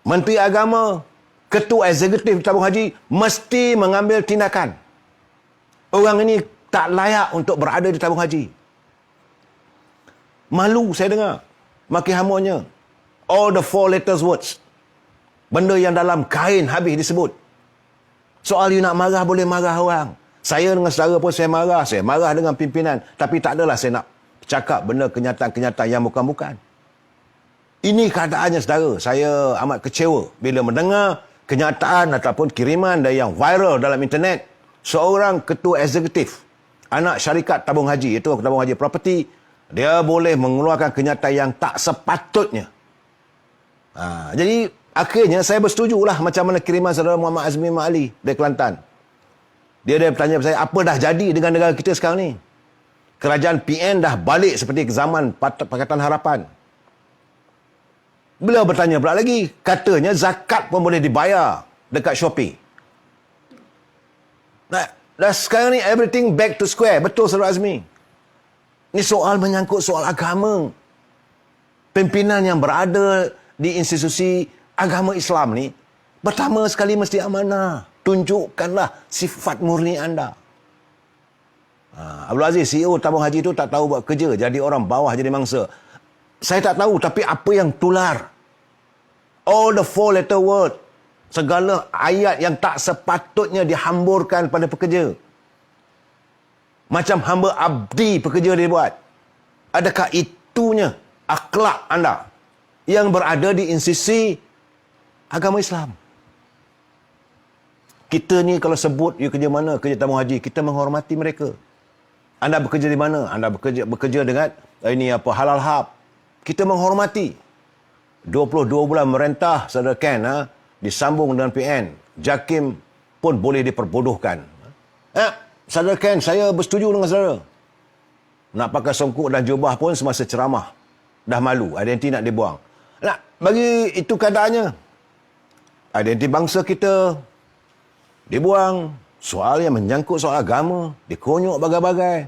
menteri agama, ketua eksekutif tabung haji mesti mengambil tindakan. Orang ini tak layak untuk berada di tabung haji. Malu saya dengar maki hamunnya. All the 4 letters words. Benda yang dalam kain habis disebut. Soal you nak marah, boleh marah orang. Saya dengan saudara pun saya marah dengan pimpinan. Tapi tak adalah saya nak cakap benda kenyataan-kenyataan yang bukan-bukan. Ini keadaannya saudara. Saya amat kecewa bila mendengar kenyataan ataupun kiriman dari yang viral dalam internet. Seorang ketua eksekutif anak syarikat tabung haji, itu tabung haji properti, dia boleh mengeluarkan kenyataan yang tak sepatutnya. Jadi akhirnya saya bersetujulah macam mana kiriman saudara Muhammad Azmi Mak Ali dari Kelantan. Dia bertanya kepada saya, apa dah jadi dengan negara kita sekarang ni? Kerajaan PN dah balik seperti zaman Pakatan Harapan. Beliau bertanya pula lagi, katanya zakat pun boleh dibayar dekat Shopee. Dah sekarang ni everything back to square. Betul Saudara Azmi. Ini soal menyangkut soal agama. Pimpinan yang berada di institusi agama Islam ni, pertama sekali mesti amanah. Tunjukkanlah sifat murni anda. Abdul Aziz, CEO tabung haji itu tak tahu buat kerja. Jadi orang bawah jadi mangsa. Saya tak tahu, tapi apa yang tular? All the 4 letter word. Segala ayat yang tak sepatutnya dihamburkan pada pekerja. Macam hamba abdi pekerja dia buat. Adakah itunya akhlak anda yang berada di institusi agama Islam? Kita ni kalau sebut you kerja mana, kerja tabung haji, kita menghormati mereka. Anda bekerja di mana? Anda bekerja dengan halal hub. Kita menghormati. 22 bulan merentah saudara Ken, disambung dengan PN. JAKIM pun boleh diperbodohkan. Saudara Ken, saya bersetuju dengan saudara. Nak pakai songkok dan jubah pun semasa ceramah. Dah malu, identiti nak dibuang. Bagi itu keadaannya. Identiti bangsa kita dibuang. Soal yang menyangkut soal agama, dikonyok bagai-bagai.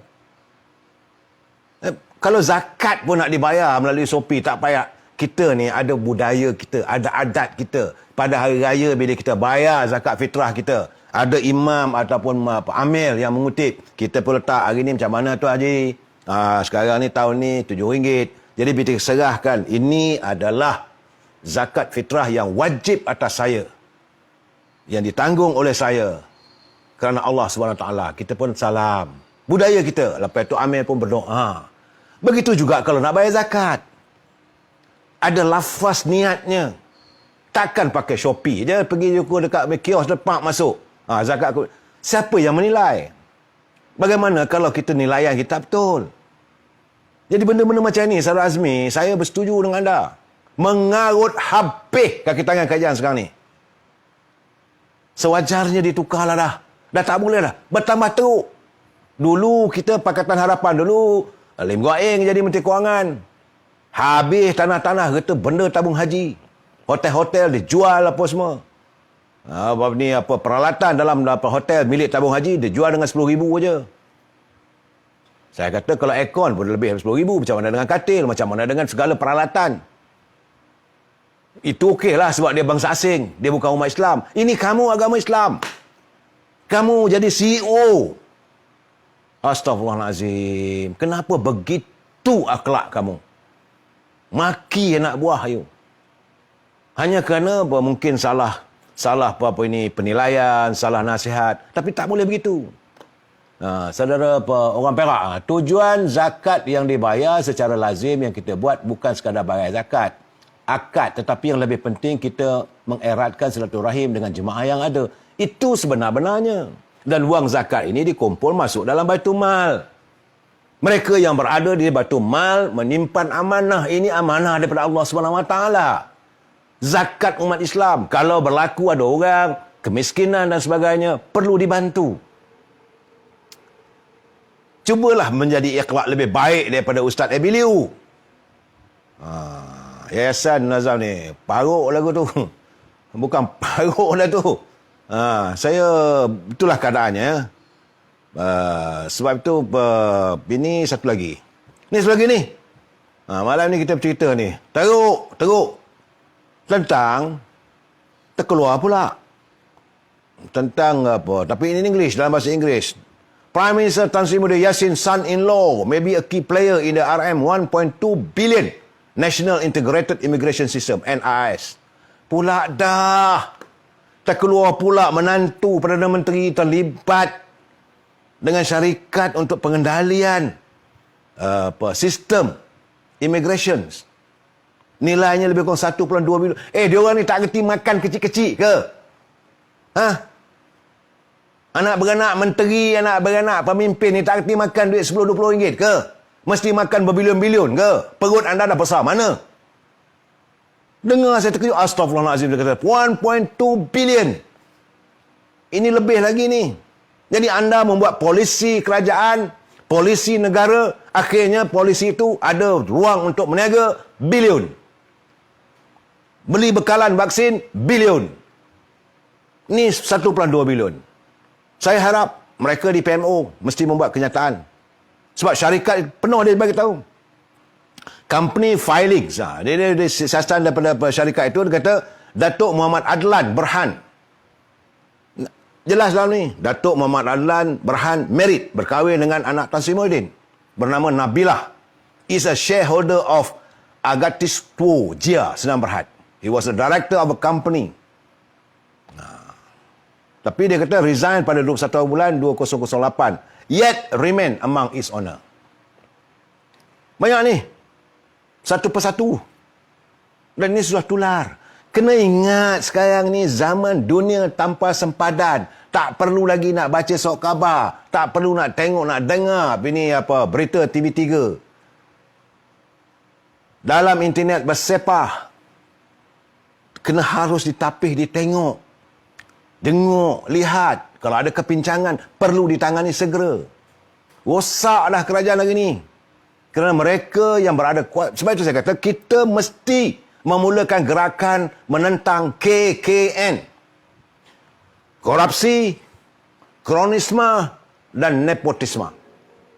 Kalau zakat pun nak dibayar melalui Shopee, tak payah. Kita ni ada budaya kita, ada adat kita. Pada hari raya bila kita bayar zakat fitrah kita, ada imam ataupun amil yang mengutip. Kita pun letak hari ni macam mana tu Haji? Sekarang ni tahun ni RM7. Jadi bila kita serahkan, ini adalah zakat fitrah yang wajib atas saya. Yang ditanggung oleh saya. Kerana Allah SWT. Kita pun salam. Budaya kita. Lepas tu amil pun berdoa. Begitu juga kalau nak bayar zakat. Ada lafaz niatnya. Takkan pakai Shopee je, pergi dekat kios depan masuk. Zakat aku. Siapa yang menilai? Bagaimana kalau kita nilaian kita betul? Jadi benda-benda macam ni, Saudara Azmi, saya bersetuju dengan anda. Mengarut habis kaki tangan kajian sekarang ni. Sewajarnya ditukarlah dah. Dah tak boleh dah. Bertambah teruk. Dulu kita Pakatan Harapan, dulu Lim Guaing jadi Menteri Kewangan. Habis tanah-tanah kata benda tabung haji. Hotel-hotel dijual apa semua. Peralatan dalam hotel milik tabung haji dijual dengan RM10,000 je. Saya kata kalau aircon pun lebih RM10,000. Macam mana dengan katil? Macam mana dengan segala peralatan? Itu okeylah sebab dia bangsa asing. Dia bukan umat Islam. Ini kamu agama Islam. Kamu jadi CEO. Astaghfirullahalazim. Kenapa begitu akhlak kamu? Maki anak buah you. Hanya kerana mungkin salah penilaian, salah nasihat. Tapi tak boleh begitu. Saudara orang Perak, tujuan zakat yang dibayar secara lazim yang kita buat bukan sekadar bayar zakat. Akad, tetapi yang lebih penting kita mengeratkan silaturahim dengan jemaah yang ada. Itu sebenar-benarnya. Dan wang zakat ini dikumpul masuk dalam Baitul Mal. Mereka yang berada di Baitul Mal menyimpan amanah. Ini amanah daripada Allah SWT. Zakat umat Islam. Kalau berlaku ada orang, kemiskinan dan sebagainya, perlu dibantu. Cubalah menjadi akhlak lebih baik daripada Ustaz Abiliu. Yayasan Nazam ni, paruk lagu tu. Bukan paruk dah tu. Saya, itulah keadaannya. Sebab itu, ini satu lagi. Ni satu lagi ni. Malam ni kita bercerita ni. Teruk. Tentang, terkeluar pula. Tentang apa? Tapi ini English, dalam bahasa Inggeris. Prime Minister Tan Sri Muda Yassin son-in-law may be a key player in the RM 1.2 billion National Integrated Immigration System, NIS. Pula dah. Terkeluar pula menantu Perdana Menteri terlibat dengan syarikat untuk pengendalian sistem immigration. Nilainya lebih kurang 1.2 bilion. Dia orang ni tak kerti makan kecil-kecil ke? Anak beranak menteri, anak beranak pemimpin ni tak kerti makan duit 10-20 ringgit ke? Mesti makan berbilion-bilion ke? Perut anda dah besar mana? Dengar saya terkejut. Astaghfirullahaladzim, dia kata 1.2 bilion. Ini lebih lagi ni. Jadi anda membuat polisi kerajaan, polisi negara, akhirnya polisi itu ada ruang untuk meniaga bilion. Beli bekalan vaksin bilion. Ni 1.2 bilion. Saya harap mereka di PMO mesti membuat kenyataan. Sebab syarikat penuh dia bagi tahu. Company filings. Dia siasatan daripada syarikat itu, dia kata Datuk Muhammad Adlan Berhan. Jelas dalam ni. Datuk Muhammad Adlan Berhan married, berkahwin dengan anak Tan Sri Muhyiddin bernama Nabilah. Is a shareholder of Agatiswo Jia Senang Berhad. He was the director of a company. Tapi dia kata resign pada 21 bulan 2008. Yet remain among his honor. Banyak ni. Satu persatu. Dan ini sudah tular. Kena ingat sekarang ni zaman dunia tanpa sempadan. Tak perlu lagi nak baca surat khabar. Tak perlu nak tengok, nak dengar ini berita TV3. Dalam internet bersepah. Kena harus ditapih, ditengok. Dengar, lihat. Kalau ada kepincangan, perlu ditangani segera. Rosaklah kerajaan hari ini. Kerana mereka yang berada kuat. Sebab itu saya kata, kita mesti memulakan gerakan menentang KKN. Korupsi, kronisme dan nepotisme.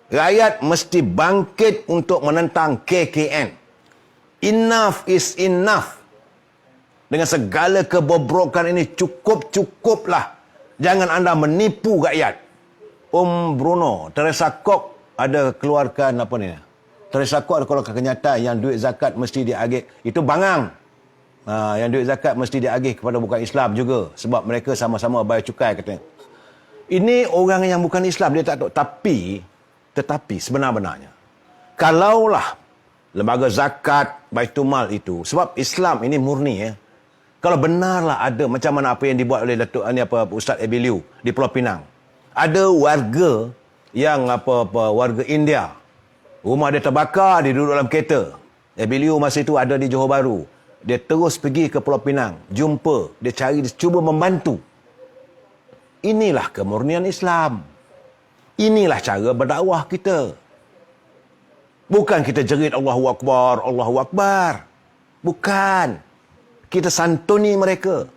Rakyat mesti bangkit untuk menentang KKN. Enough is enough. Dengan segala kebobrokan ini, cukuplah. Jangan anda menipu rakyat. Bruno, Teresa Kok ada keluarkan apa ni? Teresa Kok ada keluarkan kenyataan yang duit zakat mesti diagih. Itu bangang. Yang duit zakat mesti diagih kepada bukan Islam juga. Sebab mereka sama-sama bayar cukai katanya. Ini orang yang bukan Islam, dia tak tahu. Tetapi sebenar-benarnya, kalaulah lembaga zakat, Baitul Mal itu, sebab Islam ini murni ya. Kalau benarlah ada macam mana apa yang dibuat oleh Datuk Ustaz Ebiliu di Pulau Pinang. Ada warga yang warga India. Rumah dia terbakar, dia duduk dalam kereta. Ebiliu masa itu ada di Johor Bahru. Dia terus pergi ke Pulau Pinang, jumpa, dia cari, dia cuba membantu. Inilah kemurnian Islam. Inilah cara berdakwah kita. Bukan kita jerit Allahu Akbar, Allahu Akbar. Bukan. Kita santuni mereka.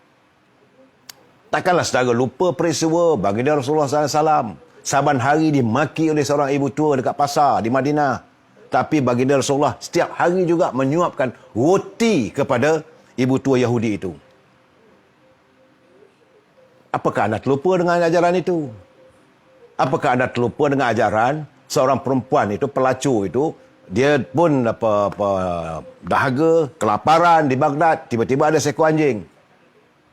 Takkanlah saudara lupa peristiwa baginda Rasulullah SAW. Saban hari dimaki oleh seorang ibu tua dekat pasar di Madinah. Tapi baginda Rasulullah setiap hari juga menyuapkan roti kepada ibu tua Yahudi itu. Apakah anda terlupa dengan ajaran itu? Apakah anda terlupa dengan ajaran seorang perempuan itu, pelacur itu, dia pun dahaga, kelaparan di Baghdad, tiba-tiba ada seekor anjing.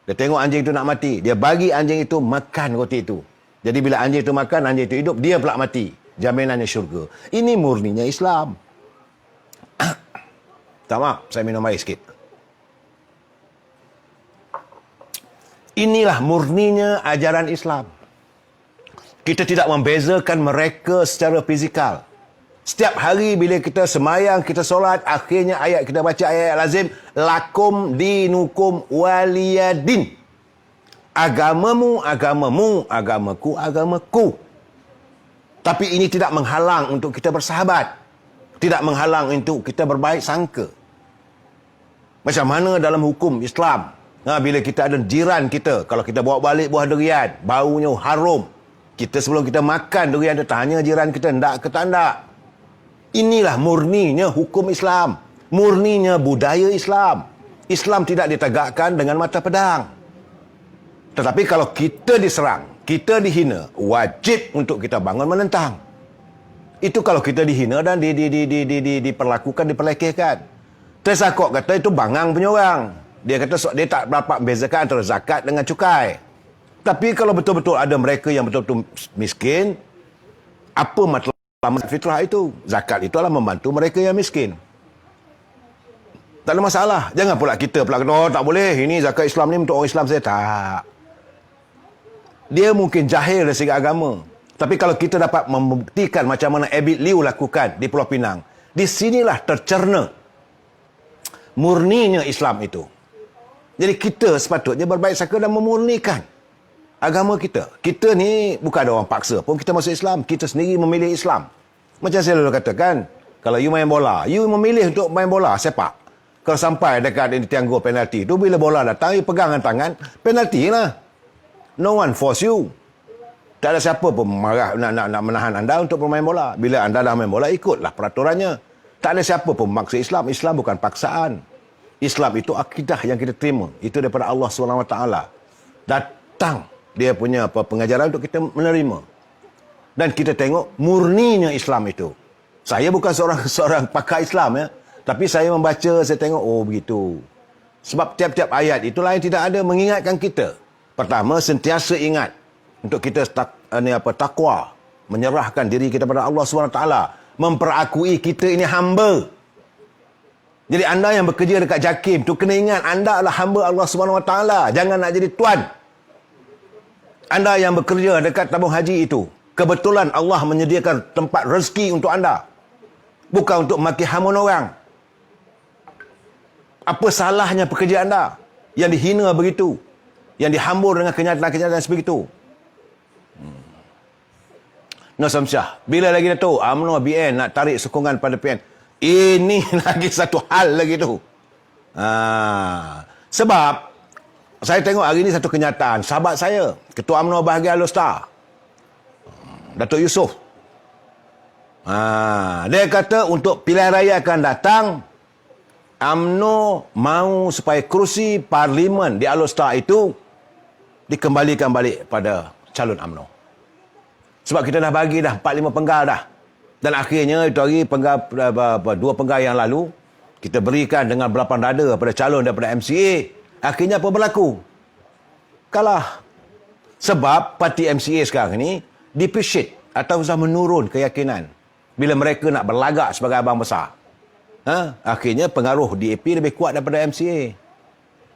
Dia tengok anjing itu nak mati, dia bagi anjing itu makan roti itu. Jadi bila anjing itu makan, anjing itu hidup, dia pula mati. Jaminannya syurga. Ini murninya Islam. Tak maaf, saya minum air sikit. Inilah murninya ajaran Islam. Kita tidak membezakan mereka secara fizikal. Setiap hari bila kita semayang, kita solat, akhirnya kita baca ayat lazim, lakum dinukum waliyadin. Agamamu, agamamu, agamaku, agamaku. Tapi ini tidak menghalang untuk kita bersahabat. Tidak menghalang untuk kita berbaik sangka. Macam mana dalam hukum Islam, bila kita ada jiran kita, kalau kita bawa balik buah durian, baunya harum, kita sebelum kita makan durian tu tanya jiran kita, ndak ke tak ndak? Inilah murninya hukum Islam, murninya budaya Islam. Islam tidak ditegakkan dengan mata pedang. Tetapi kalau kita diserang, kita dihina, wajib untuk kita bangun menentang. Itu kalau kita dihina dan diperlakukan, diperlekehkan. Tersakok kata itu bangang punya orang. Dia kata dia tak dapat membezakan antara zakat dengan cukai. Tapi kalau betul-betul ada mereka yang betul-betul miskin, apa matlamat fitrah itu? Zakat itu adalah membantu mereka yang miskin. Tak ada masalah. Jangan pula kita pula kata, oh tak boleh, ini zakat Islam ni untuk orang Islam saya. Tak. Dia mungkin jahil dari segi agama. Tapi kalau kita dapat membuktikan macam mana Abid Liu lakukan di Pulau Pinang, di sinilah tercerna murninya Islam itu. Jadi kita sepatutnya berbaik sangka dan memurnikan agama kita. Kita ni bukan ada orang paksa pun kita masuk Islam. Kita sendiri memilih Islam. Macam saya dulu katakan, kalau you main bola, you memilih untuk main bola sepak. Kalau sampai dekat tiang gol penalti tu, bila bola datang, you pegangan tangan, penalti lah. No one force you. Tak ada siapa pun marah nak menahan anda untuk bermain bola. Bila anda dah main bola, ikutlah peraturannya. Tak ada siapa pun memaksa Islam. Islam bukan paksaan. Islam itu akidah yang kita terima. Itu daripada Allah SWT. Datang dia punya pengajaran untuk kita menerima. Dan kita tengok murninya Islam itu. Saya bukan seorang pakar Islam, ya. Tapi saya membaca, saya tengok, oh begitu. Sebab tiap-tiap ayat itu lain tidak ada mengingatkan kita. Pertama, sentiasa ingat untuk kita takwa, menyerahkan diri kita pada Allah SWT, memperakui kita ini hamba. Jadi anda yang bekerja dekat JAKIM tu kena ingat anda adalah hamba Allah SWT. Jangan nak jadi tuan. Anda yang bekerja dekat tabung haji itu, kebetulan Allah menyediakan tempat rezeki untuk anda. Bukan untuk maki hamun orang. Apa salahnya pekerja anda yang dihina begitu, yang dihambur dengan kenyataan-kenyataan sebegitu? No Samsyah, bila lagi Dato' UMNO BN nak tarik sokongan pada PN? Ini lagi satu hal lagi tu. Sebab saya tengok hari ini satu kenyataan. Sahabat saya, Ketua UMNO bahagian Alor-Star, Datuk Yusof. Dia kata untuk pilihan raya akan datang, UMNO mahu supaya kerusi parlimen di Alor-Star itu dikembalikan balik pada calon UMNO. Sebab kita dah bagi dah 4-5 penggal dah. Dan akhirnya itu hari dua penggal yang lalu, kita berikan dengan belapan dada pada calon daripada MCA. Akhirnya apa berlaku? Kalah. Sebab parti MCA sekarang ni depreciate atau sudah menurun keyakinan bila mereka nak berlagak sebagai abang besar. Akhirnya pengaruh DAP lebih kuat daripada MCA.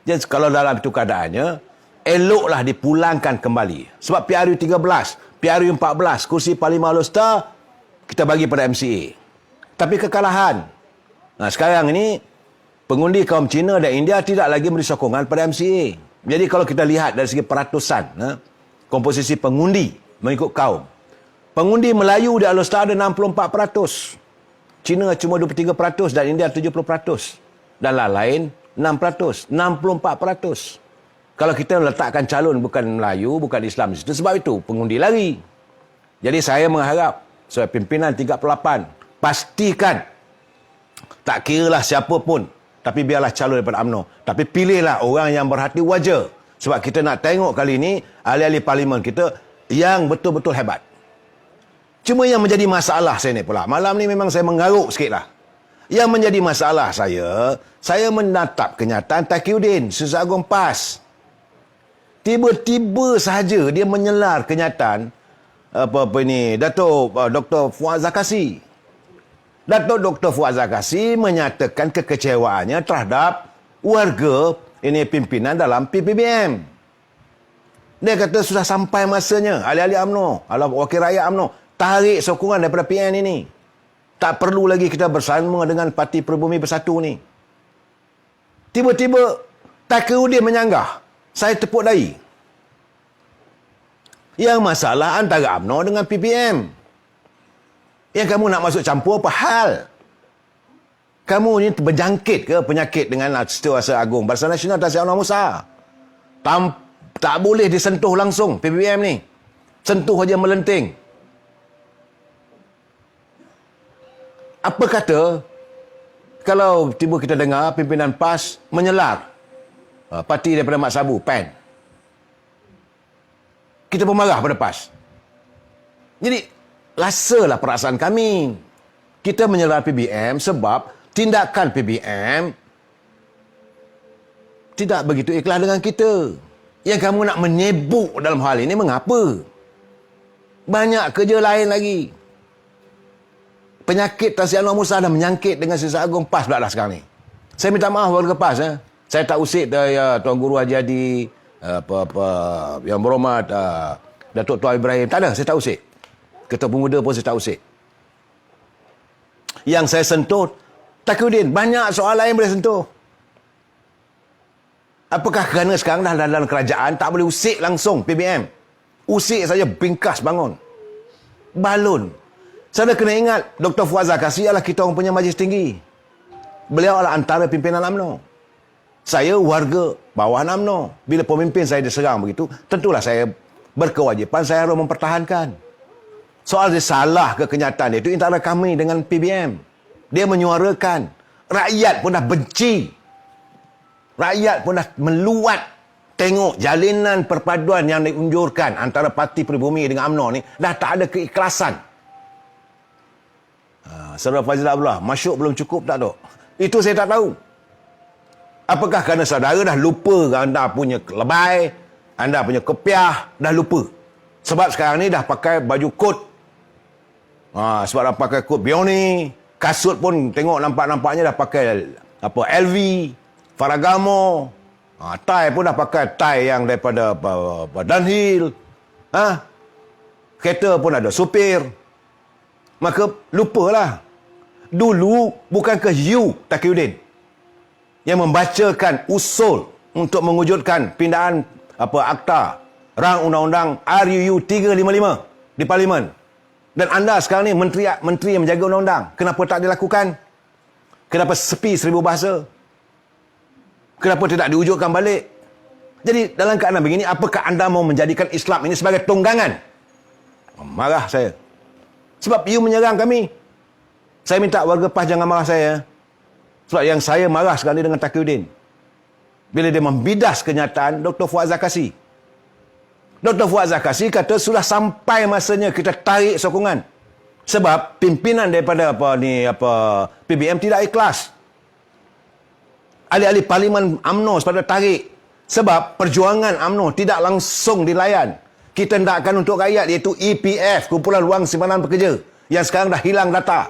Jadi kalau dalam itu keadaannya, eloklah dipulangkan kembali. Sebab PRU 13, PRU 14, kursi Parlimen Alor-Star kita bagi pada MCA. Tapi kekalahan. Sekarang ini pengundi kaum Cina dan India tidak lagi memberi sokongan pada MCA. Jadi kalau kita lihat dari segi peratusan, komposisi pengundi mengikut kaum, pengundi Melayu di Alor-Star ada 64%. Cina cuma 23% dan India 70%. Dan lain 6%. 64%. Kalau kita letakkan calon bukan Melayu, bukan Islam di situ, sebab itu pengundi lari. Jadi saya mengharap sebagai pimpinan 38, pastikan tak kiralah siapa pun, tapi biarlah calon daripada UMNO. Tapi pilihlah orang yang berhati wajar. Sebab kita nak tengok kali ini ahli-ahli parlimen kita yang betul-betul hebat. Cuma yang menjadi masalah saya ni pula, malam ni memang saya mengaruk sikit lah. Yang menjadi masalah saya menatap kenyataan Taqiyuddin, Susah Agung PAS. Tiba-tiba sahaja dia menyelar kenyataan Datuk Dr. Fuad Zakasi. Datuk Dr. Fuad Zakasi menyatakan kekecewaannya terhadap warga ini pimpinan dalam PPBM. Dia kata sudah sampai masanya ahli-ahli UMNO, wakil rakyat UMNO, tarik sokongan daripada PN ini. Tak perlu lagi kita bersama dengan Parti Pribumi Bersatu ni. Tiba-tiba Taqiyuddin menyanggah. Saya tepuk dahi. Yang masalah antara UMNO dengan PPM. Yang kamu nak masuk campur apa hal? kamu ni berjangkit ke penyakit dengan Setiausaha Agung Barisan Nasional Tan Sri Anwar Musa? Tak boleh disentuh langsung PBBM ni. Sentuh aja melenting. Apa kata kalau tiba kita dengar pimpinan PAS menyelar parti daripada Mat Sabu, PAN. Kita pun marah pada PAS. Jadi, rasalah perasaan kami. Kita menyelar PBM sebab tindakan PBM tidak begitu ikhlas dengan kita. Yang kamu nak menyebuk dalam hal ini mengapa? Banyak kerja lain lagi. Penyakit Tan Sri Anwar Musa dah menyangkit dengan Setiausaha Agung PAS pula dah sekarang ni. Saya minta maaf warga PAS. Saya tak usik Tuan Guru Haji Hadi, Yang Berhormat Datuk Tuan Ibrahim. Tak ada, saya tak usik. Ketua Pemuda pun saya tak usik. Yang saya sentuh, Taqiyuddin. Banyak soal lain boleh sentuh. Apakah kerana sekarang dah dalam kerajaan tak boleh usik langsung PBM? Usik saja bingkas bangun. Balun. Saya kena ingat, Dr. Fuad Zakasi adalah kita orang punya majlis tinggi. Beliau adalah antara pimpinan UMNO. Saya warga bawahan UMNO. Bila pemimpin saya diserang begitu, tentulah saya berkewajipan saya harus mempertahankan. Soal dia salah ke kenyataan itu antara kami dengan PBM. Dia menyuarakan. Rakyat pun dah benci. Rakyat pun dah meluat tengok jalinan perpaduan yang diunjurkan antara Parti Pribumi dengan UMNO ni dah tak ada keikhlasan. Saudara Fazil Abdullah, masyuk belum cukup tak dok? Itu saya tak tahu. Apakah kerana saudara dah lupa anda punya lebay, anda punya kepiah, dah lupa. Sebab sekarang ni dah pakai baju kot. Sebab dah pakai kot bioni, kasut pun tengok nampak-nampaknya dah pakai LV, Ferragamo. Tai pun dah pakai tai yang daripada Dunhill. Kereta pun ada supir. Maka lupalah. Dulu bukankah you, Taqiyuddin, yang membacakan usul untuk mewujudkan pindaan akta rang undang-undang RUU 355 di Parlimen. Dan anda sekarang ni menteri yang menjaga undang-undang. Kenapa tak dilakukan? Kenapa sepi 1000 bahasa? Kenapa tidak diwujudkan balik? Jadi dalam keadaan begini, apakah anda mau menjadikan Islam ini sebagai tunggangan? Marah saya. Sebab you menyerang kami. Saya minta warga PAS jangan marah saya. Sebab yang saya marah sekali dengan Taqiyuddin. Bila dia membidas kenyataan Dr. Fuad Zakasi. Dr. Fuad Zakasi kata sudah sampai masanya kita tarik sokongan. Sebab pimpinan daripada PBM tidak ikhlas. Ahli-ahli Parlimen UMNO sepatutnya tarik. Sebab perjuangan UMNO tidak langsung dilayan. Kita hendakkan untuk rakyat, iaitu EPF, Kumpulan Wang Simpanan Pekerja, yang sekarang dah hilang data.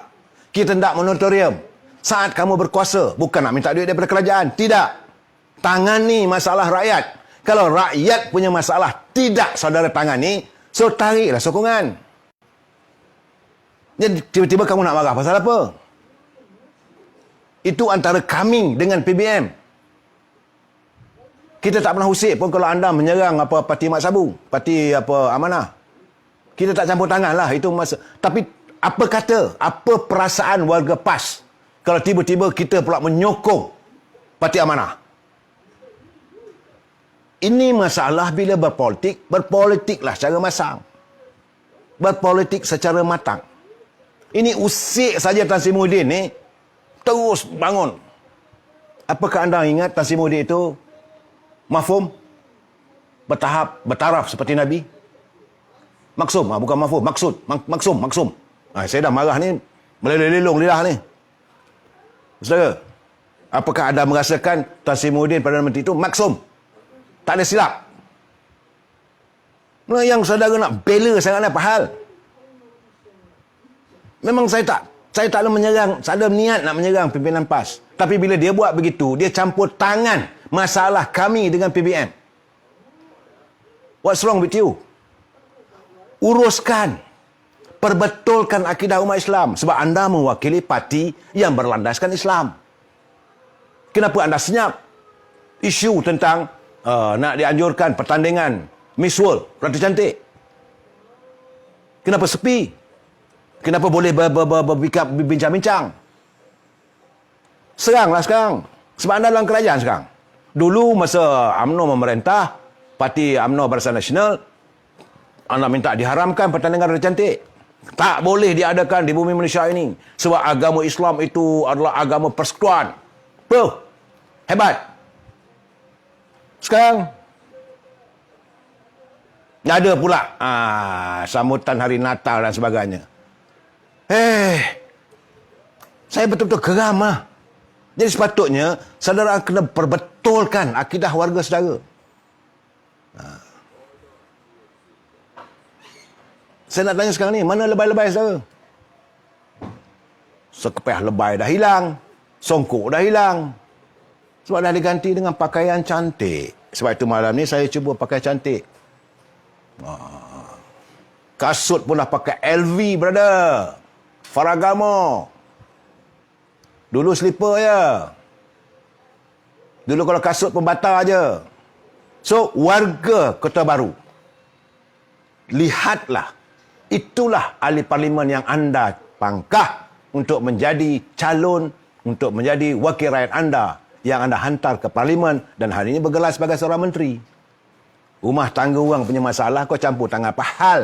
Kita hendak moratorium. Saat kamu berkuasa, bukan nak minta duit daripada kerajaan. Tidak. Tangani masalah rakyat. Kalau rakyat punya masalah tidak saudara tangani, so tariklah sokongan. Jadi tiba-tiba kamu nak marah pasal apa? Itu antara kami dengan PBM. Kita tak pernah usik pun kalau anda menyerang Parti Mat Sabu, Parti Amanah. Kita tak campur tangan lah. Itu masa. Tapi apa kata, apa perasaan warga PAS kalau tiba-tiba kita pula menyokong Parti Amanah? Ini masalah bila berpolitik, berpolitiklah secara masam. Berpolitik secara matang. Ini usik saja Tan Sri Muhyiddin ni, terus bangun. Apakah anda ingat Tan Sri Muhyiddin itu mafhum, bertahap, bertaraf seperti Nabi? Maksum, bukan mafhum, maksum. Saya dah marah ni, melelong lidah ni. Saudara, apakah anda merasakan Tan Sri Muhyiddin Perdana Menteri itu maksum? Tak ada silap. Yang saudara nak bela sangat apa hal? Memang saya tak ada menyerang, tak ada niat nak menyerang pimpinan PAS. Tapi bila dia buat begitu, dia campur tangan masalah kami dengan PBM. What's wrong with you? Uruskan. Perbetulkan akidah umat Islam. Sebab anda mewakili parti yang berlandaskan Islam. Kenapa anda senyap? Isu tentang nak dianjurkan pertandingan Miss World, Ratu Cantik. Kenapa sepi? Kenapa boleh berbincang-bincang? Seranglah sekarang. Sebab anda dalam kerajaan sekarang. Dulu masa UMNO memerintah, parti UMNO Barisan Nasional, anda minta diharamkan pertandingan Raja Cantik. Tak boleh diadakan di bumi Malaysia ini. Sebab agama Islam itu adalah agama persekutuan. Hebat. Sekarang, ada pula sambutan hari Natal dan sebagainya. Saya betul-betul geram lah. Jadi sepatutnya, saudara kena perbetulkan akidah warga saudara. Saya nak tanya sekarang ni, mana lebay-lebay saudara? Sekepeh lebay dah hilang. Songkok dah hilang. Sebab dah diganti dengan pakaian cantik. Sebab itu malam ni saya cuba pakai cantik. Kasut pun dah pakai LV, brother. Ferragamo. Dulu slipper je. Dulu kalau kasut pun bata je. So, warga Kota Baru, lihatlah. Itulah ahli parlimen yang anda pangkah untuk menjadi calon, untuk menjadi wakil rakyat anda yang anda hantar ke parlimen dan hari ini bergelar sebagai seorang menteri. Rumah tangga orang punya masalah, kau campur tangan apa hal?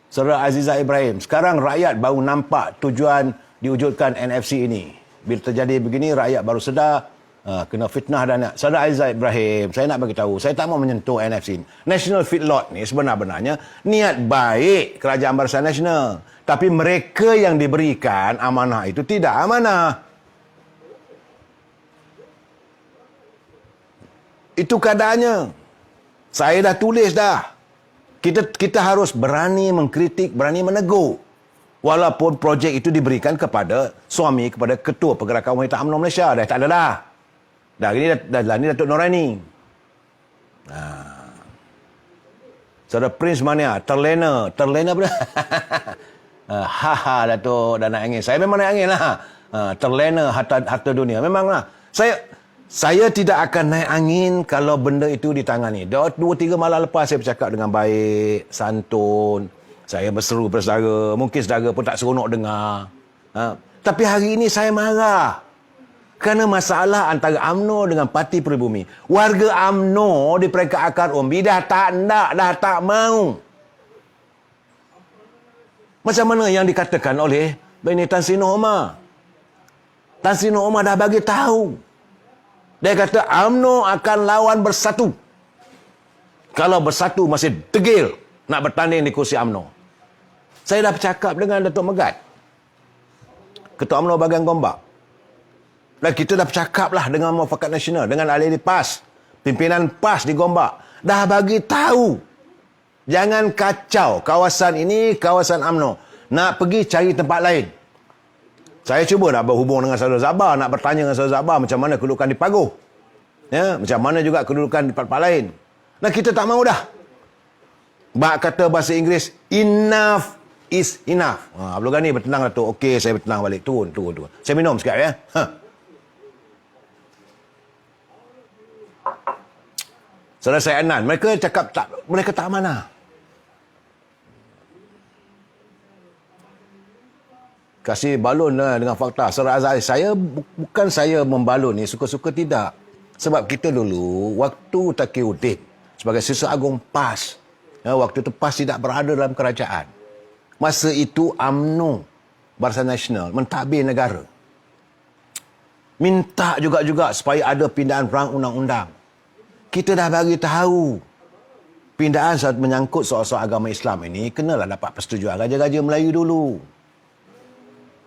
Saudara Azizah Ibrahim, sekarang rakyat baru nampak tujuan diwujudkan NFC ini. Bila terjadi begini, rakyat baru sedar kena fitnah dan Saudara Azizah Ibrahim, saya nak bagi tahu, saya tak mau menyentuh NFC ini. National Feedlot ni sebenarnya niat baik Kerajaan Barisan Nasional, tapi mereka yang diberikan amanah itu tidak amanah. Itu keadaannya. Saya dah tulis dah. Kita harus berani mengkritik, berani menegur. Walaupun projek itu diberikan kepada suami, kepada Ketua Pergerakan Wanita UMNO Malaysia. Dah tak ada dah. Dah ni Datuk Noraini. Saudara Prince Mania, terlena apa dah? Haha Datuk dah naik angin. Saya memang naik angin lah. Terlena harta dunia. Memanglah. Saya tidak akan naik angin kalau benda itu ditangani. 2-3 malam lepas saya bercakap dengan baik, santun. Saya berseru pada saudara. Mungkin saudara pun tak seronok dengar. Tapi hari ini saya marah. Kerana masalah antara UMNO dengan Parti Peribumi. Warga UMNO di peringkat akar umbi dah tak nak, dah tak mau. Macam mana yang dikatakan oleh Beni Tan Sri Noh Omar. Tan Sri Noh Omar dah bagi tahu. Dia kata UMNO akan lawan bersatu. Kalau bersatu masih degil nak bertanding di kursi UMNO. Saya dah bercakap dengan Datuk Megat, Ketua UMNO bahagian Gombak. Dan kita dah bercakap lah dengan Muafakat Nasional, dengan ahli PAS, pimpinan PAS di Gombak. Dah bagi tahu, jangan kacau kawasan ini, kawasan UMNO. Nak pergi cari tempat lain. Saya cuba nak berhubung dengan saudara Zabah, nak bertanya dengan saudara Zabah macam mana kedudukan di Paguh. Ya, macam mana juga kedudukan di tempat lain. Nah, kita tak mahu dah. Bak kata bahasa Inggeris, enough is enough. Abdul Ghani bertenang tu. Okey, saya bertenang balik. Turun. Saya minum sekejap ya. Saudara saya Anan, mereka cakap mereka tak amanah. Kasih balon dengan fakta. Saudara Azhari, bukan saya membalon ni suka-suka, tidak. Sebab kita dulu, waktu Taqiyuddin sebagai Siswa Agung PAS, waktu itu PAS tidak berada dalam kerajaan. Masa itu UMNO, Barisan Nasional, mentadbir negara. Minta juga supaya ada pindahan perang undang-undang. Kita dah bagi tahu, pindahan saat menyangkut soal-soal agama Islam ini, kenalah dapat persetujuan Raja-Raja Melayu dulu.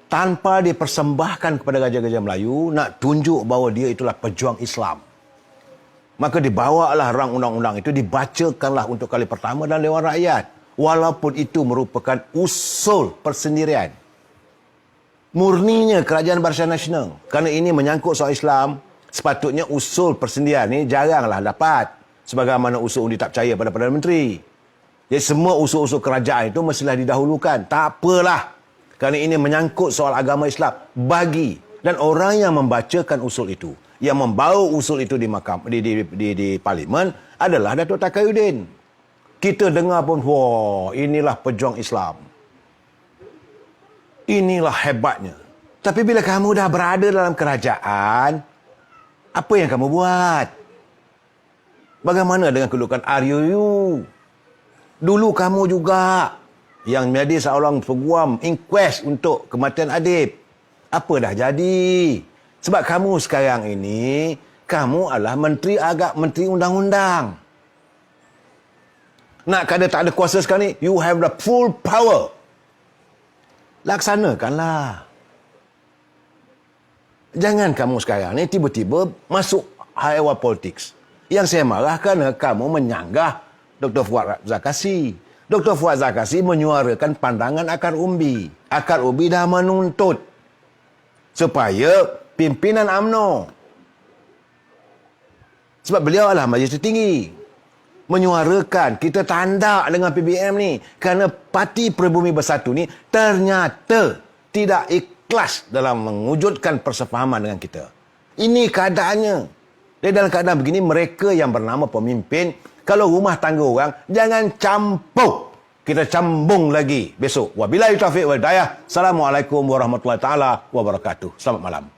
Tanpa dipersembahkan kepada Raja-Raja Melayu, nak tunjuk bahawa dia itulah pejuang Islam. Maka dibawalah rang undang-undang itu, dibacakanlah untuk kali pertama dalam Dewan Rakyat. Walaupun itu merupakan usul persendirian. Murninya Kerajaan Barisan Nasional. Kerana ini menyangkut soal Islam, sepatutnya usul persendirian ni jaranglah dapat. Sebagaimana usul undi tak percaya pada Perdana Menteri. Jadi semua usul-usul kerajaan itu mestilah didahulukan. Tak apalah. Kerana ini menyangkut soal agama Islam. Bagi. Dan orang yang membacakan usul itu, yang membawa usul itu di parlimen adalah Datuk Taqiyuddin. Kita dengar pun, wah, inilah pejuang Islam. Inilah hebatnya. Tapi bila kamu dah berada dalam kerajaan, apa yang kamu buat? Bagaimana dengan kedudukan RUU? Dulu kamu juga yang menjadi seorang peguam inquest untuk kematian Adib. Apa dah jadi? Sebab kamu sekarang ini, kamu adalah menteri undang-undang. Nak kata tak ada kuasa sekarang ni, you have the full power. Laksanakanlah. Jangan kamu sekarang ni tiba-tiba masuk haiwan politics. Yang saya marah kerana kamu menyanggah Dr. Fuad Zakasi. Dr. Fuad Zakasi menyuarakan pandangan akar umbi. Akar umbi dah menuntut supaya pimpinan UMNO, sebab beliau adalah majlis tertinggi, menyuarakan kita tanda dengan PBM ni kerana Parti Pribumi Bersatu ni ternyata tidak ikhlas dalam mewujudkan persefahaman dengan kita. Ini keadaannya. Dan dalam keadaan begini, mereka yang bernama pemimpin, kalau rumah tangga orang, jangan campur. Kita cambung lagi besok. Wabillahi taufiq wal hidayah. Assalamualaikum warahmatullahi taala wabarakatuh. Selamat malam.